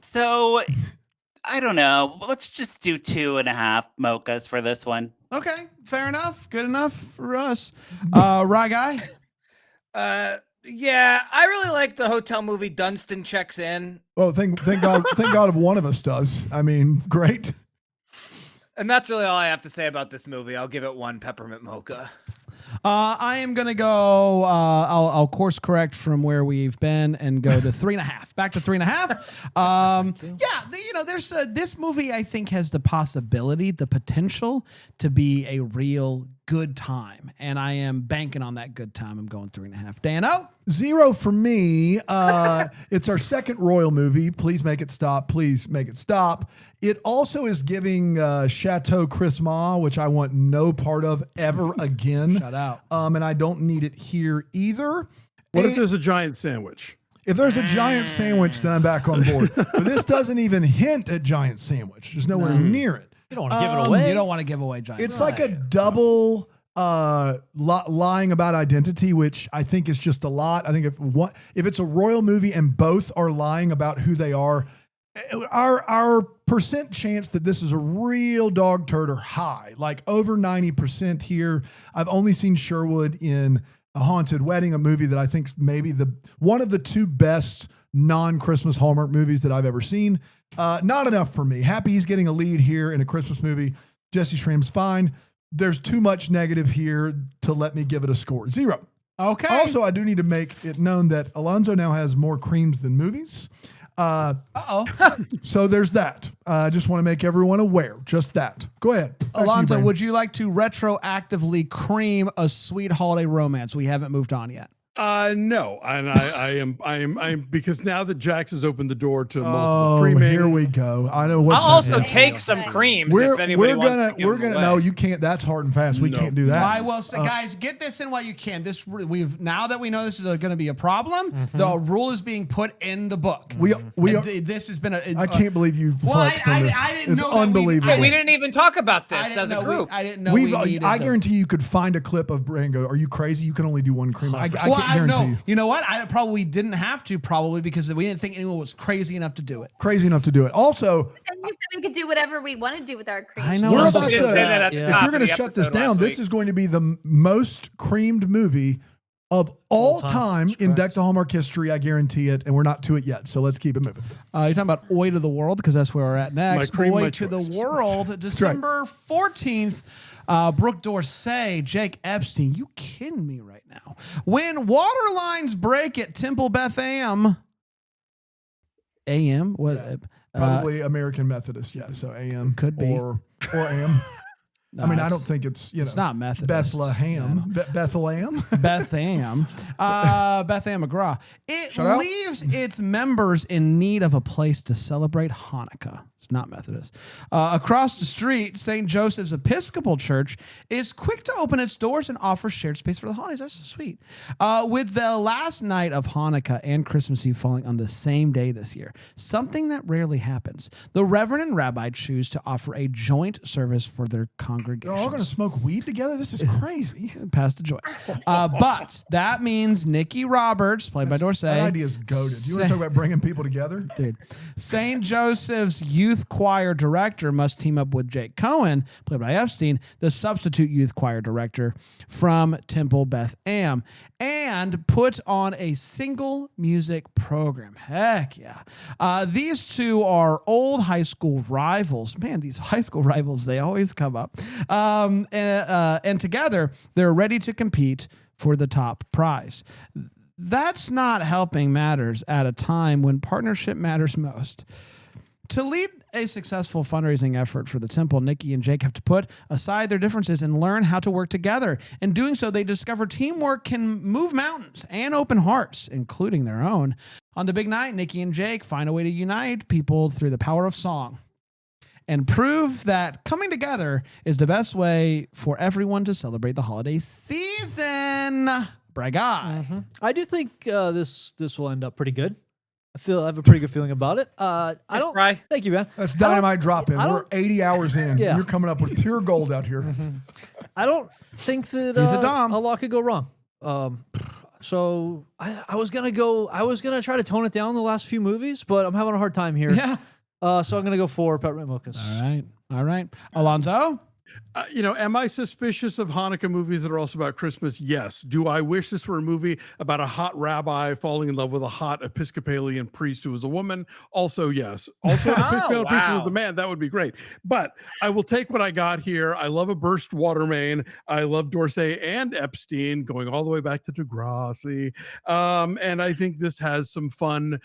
So I don't know. Let's just do 2.5 mochas for this one. Okay, fair enough. Good enough for us. Rye guy. Yeah, I really like the hotel movie Dunstan Checks In. Well, thank God if one of us does. I mean, great. And that's really all I have to say about this movie. I'll give it 1 peppermint mocha. I am gonna go. I'll course correct from where we've been and go to 3.5. Back to 3.5. There's this movie. I think has the potential to be a real good time, and I am banking on that good time. I'm going 3.5. Dano. 0 for me. It's our second Royal movie. Please make it stop. Please make it stop. It also is giving Chateau Christmas, which I want no part of ever again. Shut out. And I don't need it here either. What if there's a giant sandwich? If there's a giant sandwich, then I'm back on board. But this doesn't even hint at giant sandwich. There's nowhere near it. You don't want to give it away. You don't want to give away giant. It's like a double lying about identity, which I think is just a lot. I think if it's a royal movie and both are lying about who they are, our percent chance that this is a real dog turd are high, like over 90% here. I've only seen Sherwood in A Haunted Wedding, a movie that I think maybe one of the 2 best non-Christmas Hallmark movies that I've ever seen. Not enough for me. Happy he's getting a lead here in a Christmas movie. Jesse Schramm's fine. There's too much negative here to let me give it a score. 0. okay. Also, I do need to make it known that Alonzo now has more creams than movies. So there's that. I just want to make everyone aware. Just that. Go ahead. Back to you, Alonzo, Brandon. would you like to retroactively cream a sweet holiday romance? We haven't moved on yet. No, and I am because now that Jax has opened the door to multiple Oh, creaming. here we go. I know what's I'll also happening. take some creams We're if anybody we're wants gonna to give we're them gonna away. no, you can't. That's hard and fast. We No. can't do that. I will say, guys, get this in while you can. We've now that we know this is going to be a problem. Mm-hmm. The rule is being put in the book. we And this has been I can't believe you flexed on this. I didn't It's know that unbelievable. Hey, we didn't even talk about I this didn't as a know group. I didn't know we needed I them. guarantee you could find a clip of Brango. Are you crazy? You can only do one cream. I Well, can guarantee no. you. You know what? I probably didn't have to, probably because we didn't think anyone was crazy enough to do it. Crazy enough to do it. Also, And you said we could do whatever we want to do with our cream. I know. we're I'm about so didn't to. say that at the If top you're of going to the shut this episode down, last this week. is going to be the most creamed movie of all time That's in correct. Deck to Hallmark history. I guarantee it, and we're not to it yet. So let's keep it moving. You're talking about Oi to the World because that's where we're at next. My cream, Oi my to the choice. World, December 14th. Brooke Dorsey, Jake Epstein. You kidding me right now? When water lines break at Temple Beth Am. AM? What? Probably American Methodist. Yeah. So AM Could be. or AM. I mean, I it's- don't think it's It's not Methodist. Bethlehem. Bethlehem. Bethlehem. Bethlehem McGraw. It Shut up. leaves its members in need of a place to celebrate Hanukkah. It's not Methodist. Across the street, St. Joseph's Episcopal Church is quick to open its doors and offer shared space for the holidays. That's so sweet. With the last night of Hanukkah and Christmas Eve falling on the same day this year, something that rarely happens. The Reverend and Rabbi choose to offer a joint service for their congregation. They're all going to smoke weed together. This is crazy. Pass the joint. But that means Nikki Roberts, played by Dorsey. That idea is goaded. You want to talk about bringing people together? Dude. St. Joseph's Youth Choir Director must team up with Jake Cohen, played by Epstein, the substitute youth choir director from Temple Beth Am, and put on a single music program. Heck yeah. These two are old high school rivals. Man, these high school rivals, they always come up. And together, they're ready to compete for the top prize. That's not helping matters at a time when partnership matters most. To lead a successful fundraising effort for the temple, Nikki and Jake have to put aside their differences and learn how to work together. In doing so, they discover teamwork can move mountains and open hearts, including their own. On the big night, Nikki and Jake find a way to unite people through the power of song and prove that coming together is the best way for everyone to celebrate the holiday season. Brag I. I do think this will end up pretty good. I have a pretty good feeling about it. I don't. Fry. Thank you, man. That's dynamite drop in. I We're don't- 80 hours in. Yeah. You're coming up with pure gold out here. I don't think that He's a Dom. a lot could go wrong. So I was gonna try to tone it down the last few movies, but I'm having a hard time here. Yeah. So I'm gonna go for Peppermint Mochas. All right. Alonzo? Am I suspicious of Hanukkah movies that are also about Christmas? Yes. Do I wish this were a movie about a hot rabbi falling in love with a hot Episcopalian priest who was a woman? Also, yes. Also, an Episcopalian priest who was wow. a man. That would be great. But I will take what I got here. I love a burst water main. I love Dorsey and Epstein going all the way back to Degrassi. And I think this has some fun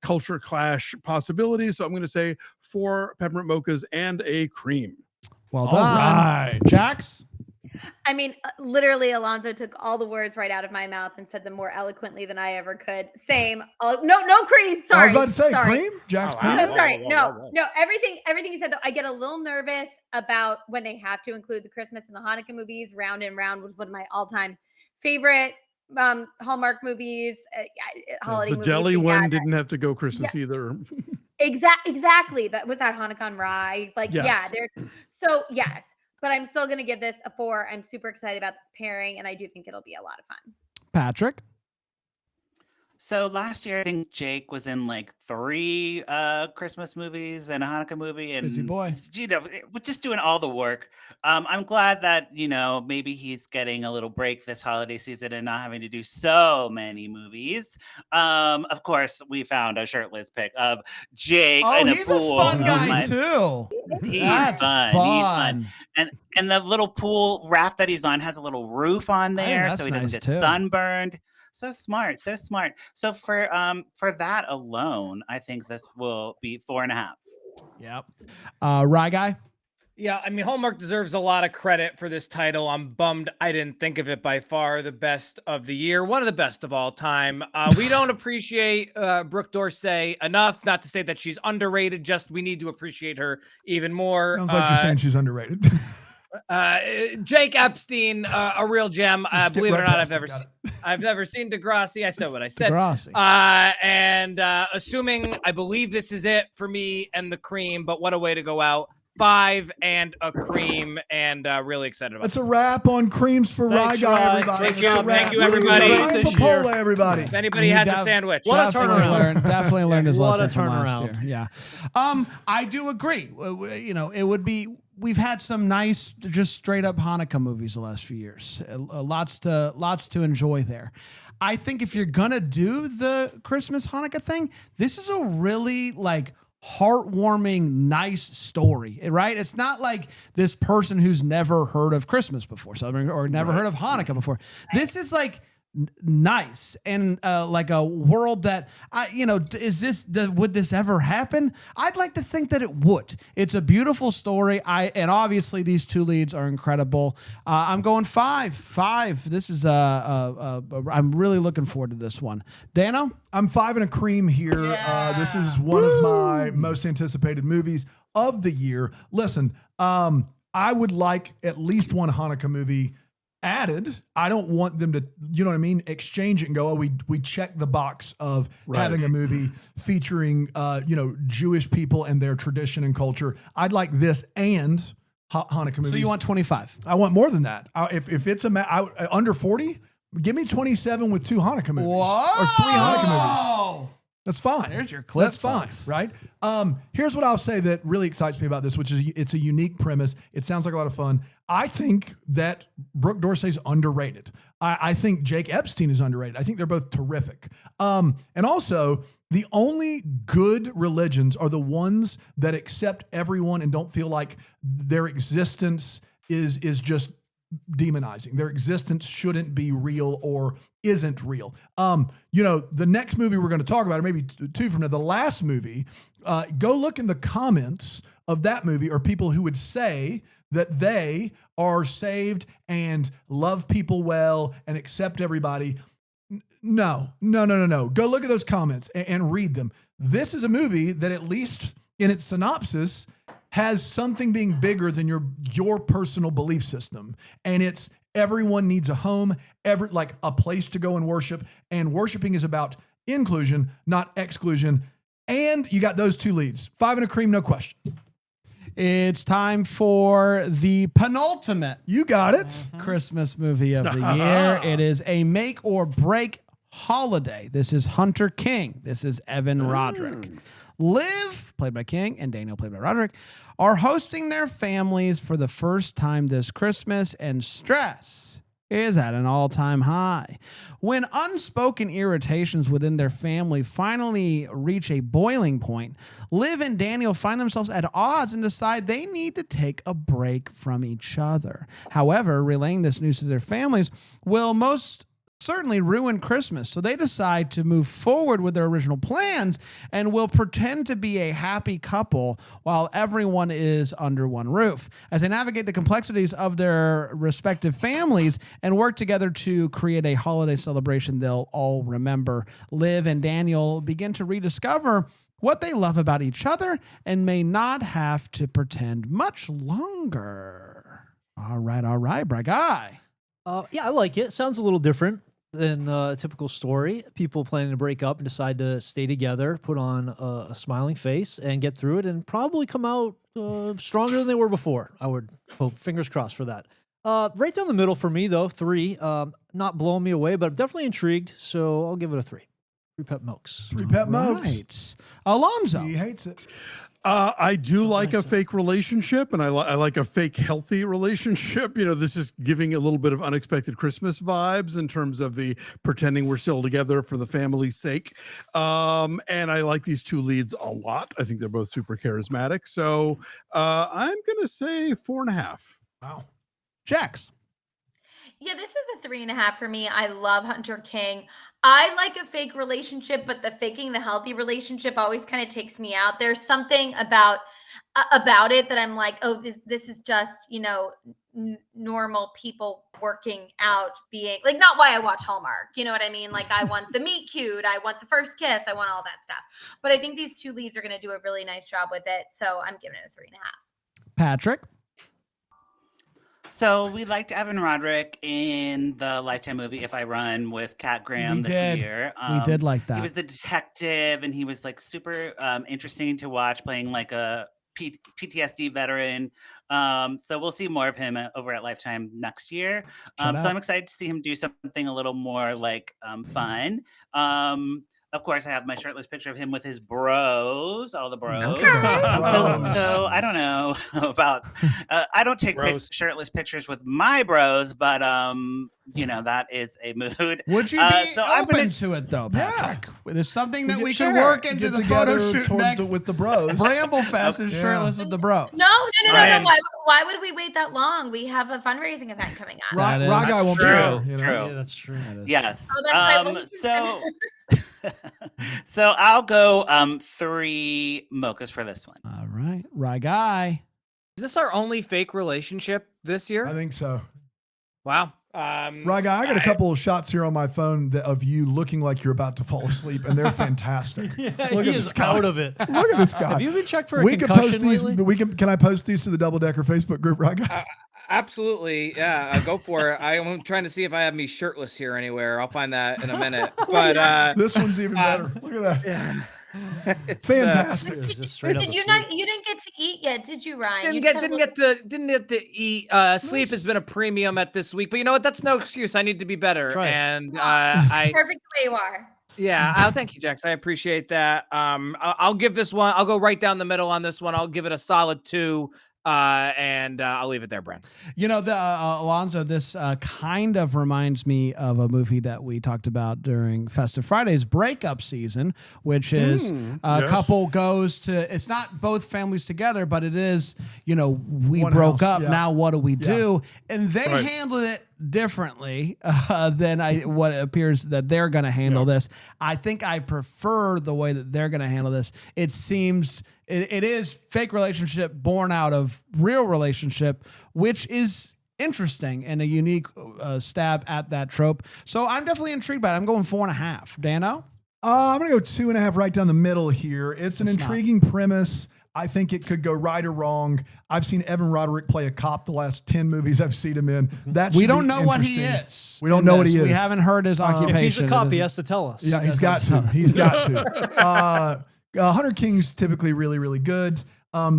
culture clash possibilities. So I'm going to say 4 peppermint mochas and a cream. Well All done. right. Jax? I mean, literally, Alonzo took all the words right out of my mouth and said them more eloquently than I ever could. Same. No cream. Sorry. I was about to say, Sorry. cream? Jack's Oh, cream? No, Whoa, sorry. whoa, No, whoa, whoa. no. Everything he said, though, I get a little nervous about when they have to include the Christmas and the Hanukkah movies. Round and Round was one of my all-time favorite Hallmark movies. Holiday The movies. deli So, yeah, one didn't have to go Christmas either. Exactly. That was that Hanukkah Rye. Like, yeah, Yes. there's so yes. But I'm still gonna give this a 4. I'm super excited about this pairing, and I do think it'll be a lot of fun. Patrick? So last year, I think Jake was in like 3 Christmas movies and a Hanukkah movie, and Busy boy. Just doing all the work. I'm glad that maybe he's getting a little break this holiday season and not having to do so many movies. Of course, we found a shirtless pic of Jake. Oh, in a he's a pool. fun Oh guy, my- too. He's That's fun. He's fun. And the little pool raft that he's on has a little roof on I think there, that's so he doesn't nice, get too. sunburned. So smart, so smart. So for that alone, I think this will be 4.5. Yep. Rye Guy? Yeah, I mean, Hallmark deserves a lot of credit for this title. I'm bummed I didn't think of it. By far the best of the year, one of the best of all time. We don't appreciate Brooke Dorsey enough. Not to say that she's underrated, just we need to appreciate her even more. Sounds like you're saying she's underrated. Jake Epstein, a real gem. Just skip Believe it or right not, past it. I've never seen Degrassi. I said what I said. Degrassi. And assuming I believe this is it for me and the cream, but what a way to go out. 5 and a cream, and really excited about That's this. a wrap on Creams for Rye Thanks, Guy, Rye. everybody. Thank That's you. a wrap. Thank you, everybody. Ryan This Papola, year. everybody. If anybody You has a def- sandwich. What a turnaround. Definitely learned his What a lesson from last turnaround. year. Yeah. I do agree. You know, it would be. We've had some nice, just straight up Hanukkah movies the last few years. Lots to enjoy there. I think if you're gonna do the Christmas Hanukkah thing, this is a really like heartwarming, nice story, right? It's not like this person who's never heard of Christmas before, or never heard of Hanukkah before. This is like nice and like a world that would this ever happen? I'd like to think that it would. It's a beautiful story. And obviously these two leads are incredible. I'm going 5. This is I'm really looking forward to this one. Dano? I'm 5 and a cream here. This is one of my most anticipated movies of the year. Listen, I would like at least one Hanukkah movie added. I don't want them to, you know what I mean, exchange it and go, oh, we check the box of having a movie featuring, Jewish people and their tradition and culture. I'd like this and Hanukkah movies. So you want 25? I want more than that. If it's under 40, give me 27 with 2 Hanukkah movies. Whoa! Or 3 Hanukkah movies. That's fine. There's your clip. That's fine, right? Here's what I'll say that really excites me about this, which is it's a unique premise. It sounds like a lot of fun. I think that Brooke Dorsey's underrated. I think Jake Epstein is underrated. I think they're both terrific. And also, the only good religions are the ones that accept everyone and don't feel like their existence is just demonizing. Their existence shouldn't be real or isn't real. The next movie we're going to talk about, or maybe 2 from now, the last movie, go look in the comments of that movie are people who would say that they are saved and love people well and accept everybody. No. Go look at those comments and read them. This is a movie that, at least in its synopsis, has something being bigger than your personal belief system. And it's everyone needs a home, like a place to go and worship. And worshiping is about inclusion, not exclusion. And you got those 2 leads. 5 and a cream, no question. It's time for the penultimate You got it. Christmas movie of the year. It is a make or break holiday. This is Hunter King. This is Evan Roderick. Liv, played by King, and Daniel, played by Roderick, are hosting their families for the first time this Christmas, and stress is at an all-time high. When unspoken irritations within their family finally reach a boiling point, Liv and Daniel find themselves at odds and decide they need to take a break from each other. However, relaying this news to their families will most certainly ruin Christmas. So they decide to move forward with their original plans and will pretend to be a happy couple while everyone is under one roof. As they navigate the complexities of their respective families and work together to create a holiday celebration they'll all remember, Liv and Daniel begin to rediscover what they love about each other and may not have to pretend much longer. All right, Brad Guy. Yeah, I like it. Sounds a little different than a typical story. People planning to break up and decide to stay together, put on a smiling face and get through it, and probably come out stronger than they were before. I would hope. Fingers crossed for that. Right down the middle for me, though, 3. Not blowing me away, but I'm definitely intrigued, so I'll give it a 3. 3 Pep Milks. 3 Pep Milks. Right. Alonzo. He hates it. I do like a fake relationship, and I like a fake healthy relationship. This is giving a little bit of unexpected Christmas vibes in terms of the pretending we're still together for the family's sake. And I like these 2 leads a lot. I think they're both super charismatic. So I'm going to say 4.5. Wow. Jax. Yeah, this is a 3.5 for me. I love Hunter King. I like a fake relationship, but the faking the healthy relationship always kind of takes me out. There's something about about it that I'm like, oh, this is just, normal people working out, being like, not why I watch Hallmark. You know what I mean? Like, I want the meet cute, I want the first kiss, I want all that stuff. But I think these two leads are going to do a really nice job with it. So I'm giving it a 3.5. Patrick. So we liked Evan Roderick in the Lifetime movie If I Run with Kat Graham this year. We did like that. He was the detective, and he was like super interesting to watch, playing like a PTSD veteran. So we'll see more of him over at Lifetime next year. So I'm excited to see him do something a little more like fun. Of course, I have my shirtless picture of him with his bros, all the bros. Okay. So I don't know about. I don't take shirtless pictures with my bros, but that is a mood. Would you be open to it though, Patrick? Yeah. There's something that we can work into the photo shoot next with the bros. Bramblefest is shirtless with the bros. No. Why would we wait that long? We have a fundraising event coming up. Raw guy won't be there. True. Yeah, that's true. Yes. Oh, that's right. So I'll go 3 mochas for this one. All right, Rye Guy. Is this our only fake relationship this year? I think so. Wow. Rye Guy, I got a couple of shots here on my phone of you looking like you're about to fall asleep, and they're fantastic. Yeah, Look he at is this guy. out of it. Look at this guy. Have you been checked for a we can concussion post these. lately? Can I post these to the Double Decker Facebook group, Rye Guy? Absolutely. Yeah, go for it. I'm trying to see if I have me shirtless here anywhere. I'll find that in a minute. But this one's even better. Look at that. Yeah. Fantastic. You didn't get to eat yet, did you, Ryan? Didn't get to eat. Sleep has been a premium at this week, but you know what? That's no excuse. I need to be better, and I perfect the way you are. Yeah, thank you, Jax. I appreciate that. I'll give this one. I'll go right down the middle on this one. I'll give it a solid 2. And I'll leave it there, Brent. Alonzo, this kind of reminds me of a movie that we talked about during Festive Friday's breakup season, which is a couple goes to, it's not both families together, but it is, we One broke house, up. yeah. Now what do we do? And they handled it differently than what it appears that they're going to handle this. I think I prefer the way that they're going to handle this. It seems it is fake relationship born out of real relationship, which is interesting and a unique stab at that trope. So I'm definitely intrigued by it. I'm going 4.5. Dano? I'm going to go 2.5 right down the middle here. It's an intriguing premise. I think it could go right or wrong. I've seen Evan Roderick play a cop the last 10 movies I've seen him in. We don't know what he is. We don't know what he is. We haven't heard his occupation. If he's a cop, he has to tell us. Yeah, he's got to. He's got to. Hunter King's typically really, really good.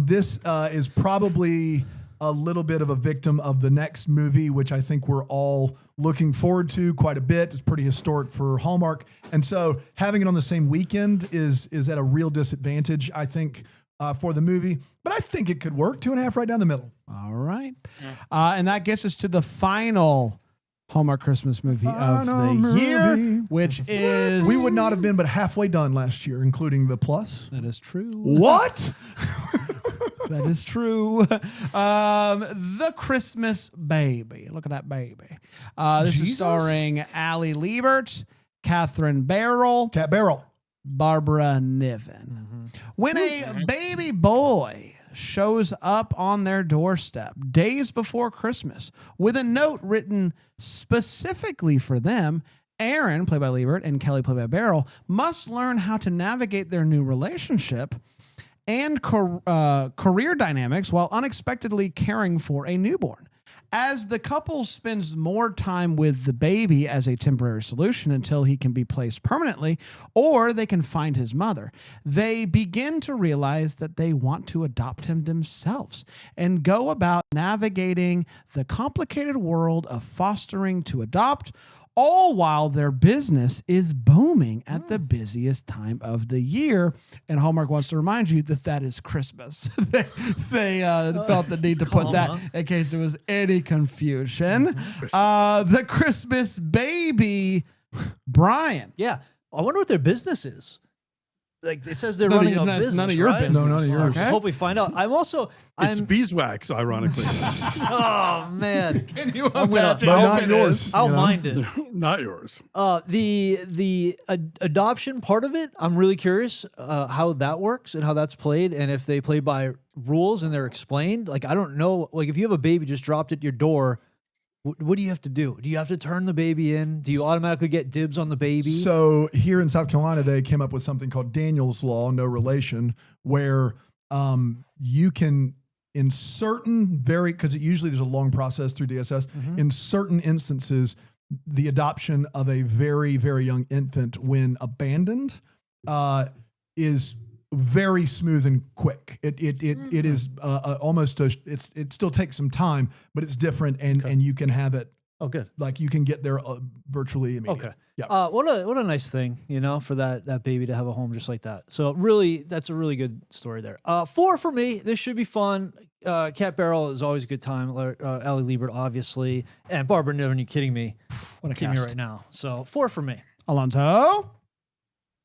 This is probably a little bit of a victim of the next movie, which I think we're all looking forward to quite a bit. It's pretty historic for Hallmark. And so having it on the same weekend is at a real disadvantage, I think, for the movie. But I think it could work. 2.5 right down the middle. All right. And that gets us to the final Hallmark Christmas movie of the year, which is... We would not have been but halfway done last year, including the plus. That is true. What? That is true. The Christmas Baby. Look at that baby. This is starring Allie Liebert, Catherine Barrell, Cat Barrel, Barbara Niven. When a baby boy shows up on their doorstep days before Christmas with a note written specifically for them, Aaron, played by Liebert, and Kelly, played by Barrell, must learn how to navigate their new relationship and career dynamics while unexpectedly caring for a newborn. As the couple spends more time with the baby as a temporary solution until he can be placed permanently, or they can find his mother, they begin to realize that they want to adopt him themselves and go about navigating the complicated world of fostering to adopt, all while their business is booming at the busiest time of the year. And Hallmark wants to remind you that that is Christmas. they felt the need to put that in case there was any confusion. The Christmas Baby, Brian. Yeah. I wonder what their business is. like it says they're None of running your- a that's business. none of your right? business. No, none of yours. Okay. Hope we find out. It's beeswax, ironically. Oh man, Can you I'm gonna- imagine? But I'll not be- yours. I'll you know? mind it. Not yours. The adoption part of it, I'm really curious how that works and how that's played, and if they play by rules and they're explained. Like I don't know. Like if you have a baby just dropped at your door, what do you have to do? Do you have to turn the baby in? Do you automatically get dibs on the baby? So here in South Carolina, they came up with something called Daniel's Law, no relation, where you can, in certain because usually there's a long process through DSS, in certain instances, the adoption of a very, very young infant when abandoned is very smooth and quick. It is almost it still takes some time, but it's different and you can have it Oh, good. like you can get there virtually immediately. Okay. Yeah. What a nice thing, for that baby to have a home just like that. So really, that's a really good story there. 4 for me. This should be fun. Cat Barrel is always a good time. Allie Liebert, obviously, and Barbara Niven. You kidding me? What a Kidding me cast. right now. So 4 for me. Alonso.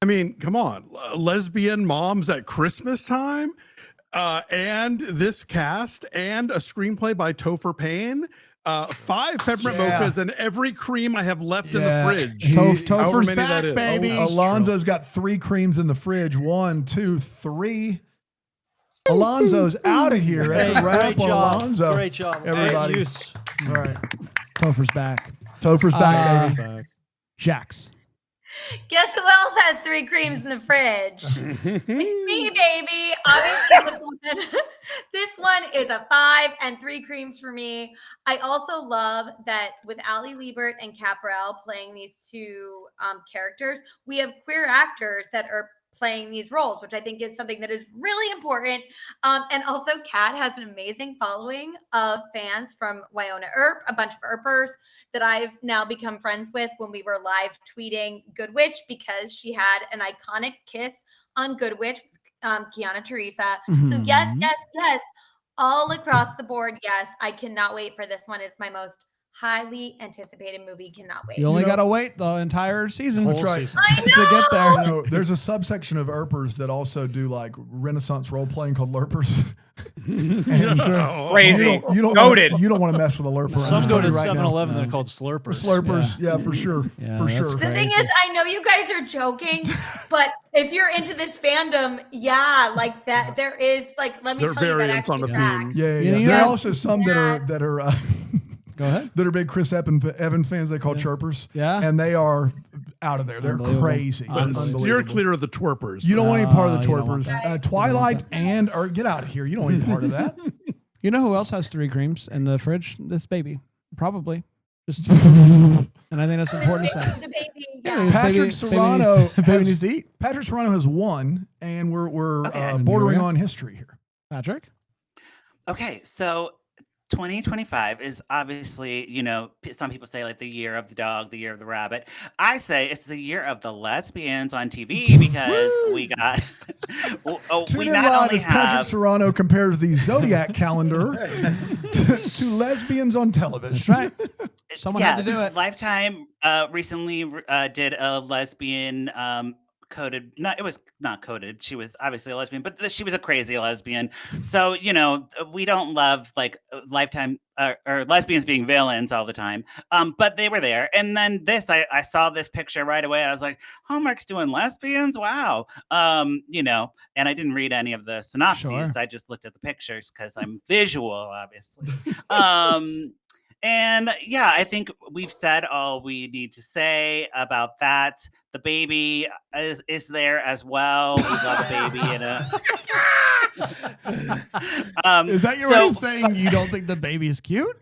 I mean, come on. Lesbian moms at Christmas time, and this cast, and a screenplay by Topher Payne. 5 peppermint mochas and every cream I have left in the fridge. However Topher's many that back, is. baby. Alonzo's got 3 creams in the fridge. 1, 2, 3. Alonzo's out of here. That's a wrap Great on job. Alonzo. Great job. Everybody. Great use. All right. Topher's back. Topher's back, baby. Jax. Guess who else has 3 creams in the fridge? It's me, baby. Obviously, this one is a 5 and 3 creams for me. I also love that with Allie Liebert and Caprell playing these 2 characters, we have queer actors that are playing these roles, which I think is something that is really important. And also Kat has an amazing following of fans from Wyona Earp, a bunch of Earpers that I've now become friends with when we were live tweeting Good Witch, because she had an iconic kiss on Good Witch, Kiana Teresa. So yes, all across the board. Yes, I cannot wait for this one. It's my most highly anticipated movie. Cannot wait. You only got to wait the entire season. Whole right. season. I know. To get there. You know, there's a subsection of Earpers that also do like Renaissance role playing called Lurpers. Crazy. You don't Goated. want to mess with a Lurper. I'm Some just go telling to you right now. 7-Eleven. They're called Slurpers. Slurpers, yeah, for sure. Yeah, for that's sure. The thing Crazy. is, I know you guys are joking, but if you're into this fandom, yeah, like that, there is like, let me They're tell you that variants on actually the tracks. theme. Yeah, You yeah. know, There are yeah. also some that are Go ahead. that are big Chris Evan fans. They call chirpers. Yeah. and they are out of there. They're Unbelievable. crazy. But Unbelievable. you're clear of the twerpers. You don't want any part of the you don't want twerpers. Twilight or get out of here. You don't want any part of that. You know who else has 3 creams in the fridge? This baby. Probably. Just and I think that's important to say. The baby, Yeah, yeah. this Patrick baby Serrano needs, baby has- needs to eat. Patrick Serrano has won, and we're Okay. bordering Here we are. on history here. Patrick? Okay, so 2025 is obviously, some people say like the year of the dog, the year of the rabbit. I say it's the year of the lesbians on TV because we got Tune we in not live only as Patrick have Serrano compares the Zodiac calendar to lesbians on television. That's right. Someone had to do it. Lifetime recently did a lesbian coded. It was not coded. She was obviously a lesbian, but she was a crazy lesbian. So we don't love like Lifetime or lesbians being villains all the time. But they were there, and then I saw this picture right away. I was like, Hallmark's doing lesbians. Wow. And I didn't read any of the synopses. Sure. I just looked at the pictures because I'm visual, obviously. And yeah, I think we've said all we need to say about that. The baby is there as well. We got a baby in a. Is that your way of saying you don't think the baby is cute?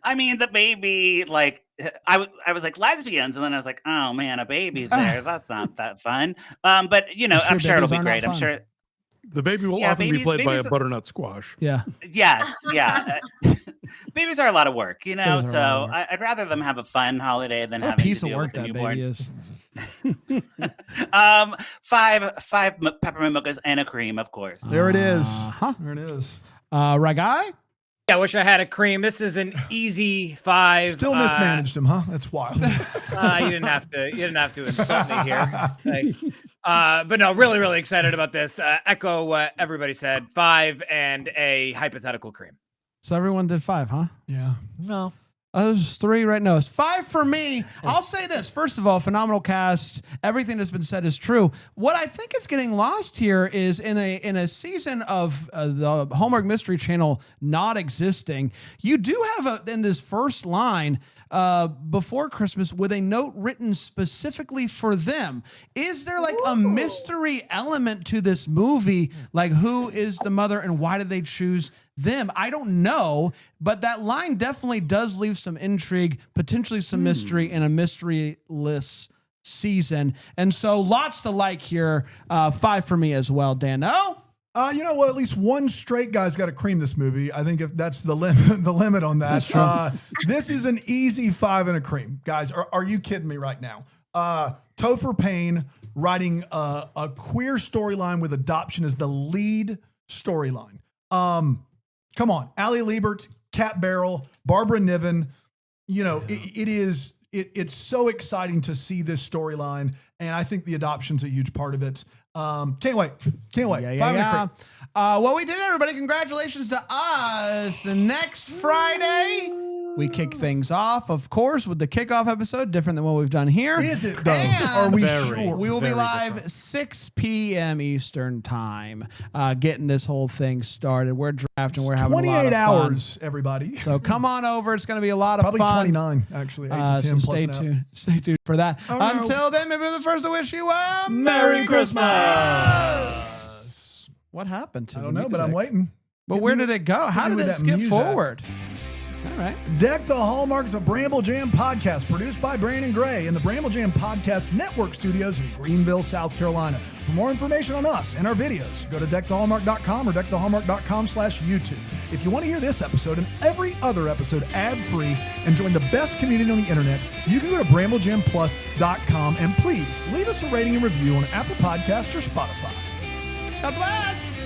I mean, the baby, like, I was like lesbians, and then I was like, oh man, a baby's there. That's not that fun. But I'm sure it'll babies be are not great. I'm fun. sure. The baby will Yeah, often be babies- played by a babies- butternut squash. Yeah. Yes, yeah. Babies are a lot of work, Babies are a lot of so work. I'd rather them have a fun holiday than What a having piece to of deal work with the that newborn. baby is. Five peppermint mochas and a cream, of course. There it is. Uh-huh. There it is. Ragai? Yeah, I wish I had a cream. This is an easy 5. Still mismanaged him, huh? That's wild. You didn't have to insult me here. But no, really, really excited about this. Echo what everybody said. 5 and a hypothetical cream. So everyone did 5, huh? Yeah. No. Oh, there's 3 right now. It's 5 for me. I'll say this. First of all, phenomenal cast. Everything that's been said is true. What I think is getting lost here is in a season of the Hallmark Mystery Channel not existing, you do have in this first line before Christmas with a note written specifically for them. Is there like a mystery element to this movie? Like who is the mother and why did they choose them? I don't know, but that line definitely does leave some intrigue, potentially some mystery in a mysteryless season. And so lots to like here. 5 for me as well, Dan. No? You know what? At least one straight guy's got to cream this movie. I think if that's the limit on that. This is an easy 5 and a cream, guys. Are you kidding me right now? Topher Payne writing a queer storyline with adoption as the lead storyline. Come on, Allie Liebert, Kat Barrel, Barbara Niven. You know, it's so exciting to see this storyline, and I think the adoption's a huge part of it. Can't wait. Yeah. Well, we did it, everybody. Congratulations to us. The next Friday, we kick things off, of course, with the kickoff episode, different than what we've done here. Is it, though? And Are we sure? We will be live different. 6 p.m. Eastern time, getting this whole thing started. We're drafting. We're having 28 a lot of fun. hours, everybody. So come on over. It's going to be a lot of Probably fun. 29, actually. 8 to 10 So plus stay an hour. tuned. Stay tuned for that. Oh, no. Until then, maybe we're the first to wish you a Merry Christmas. What happened to I the don't know, but I'm music? waiting. But where did it go? How did it skip forward? All right. Deck the Hallmarks, a Bramble Jam podcast produced by Brandon Gray in the Bramble Jam Podcast Network studios in Greenville, South Carolina. For more information on us and our videos, go to deckthehallmark.com or deckthehallmark.com/YouTube. If you want to hear this episode and every other episode ad-free and join the best community on the internet, you can go to BrambleJamPlus.com and please leave us a rating and review on Apple Podcasts or Spotify. God bless.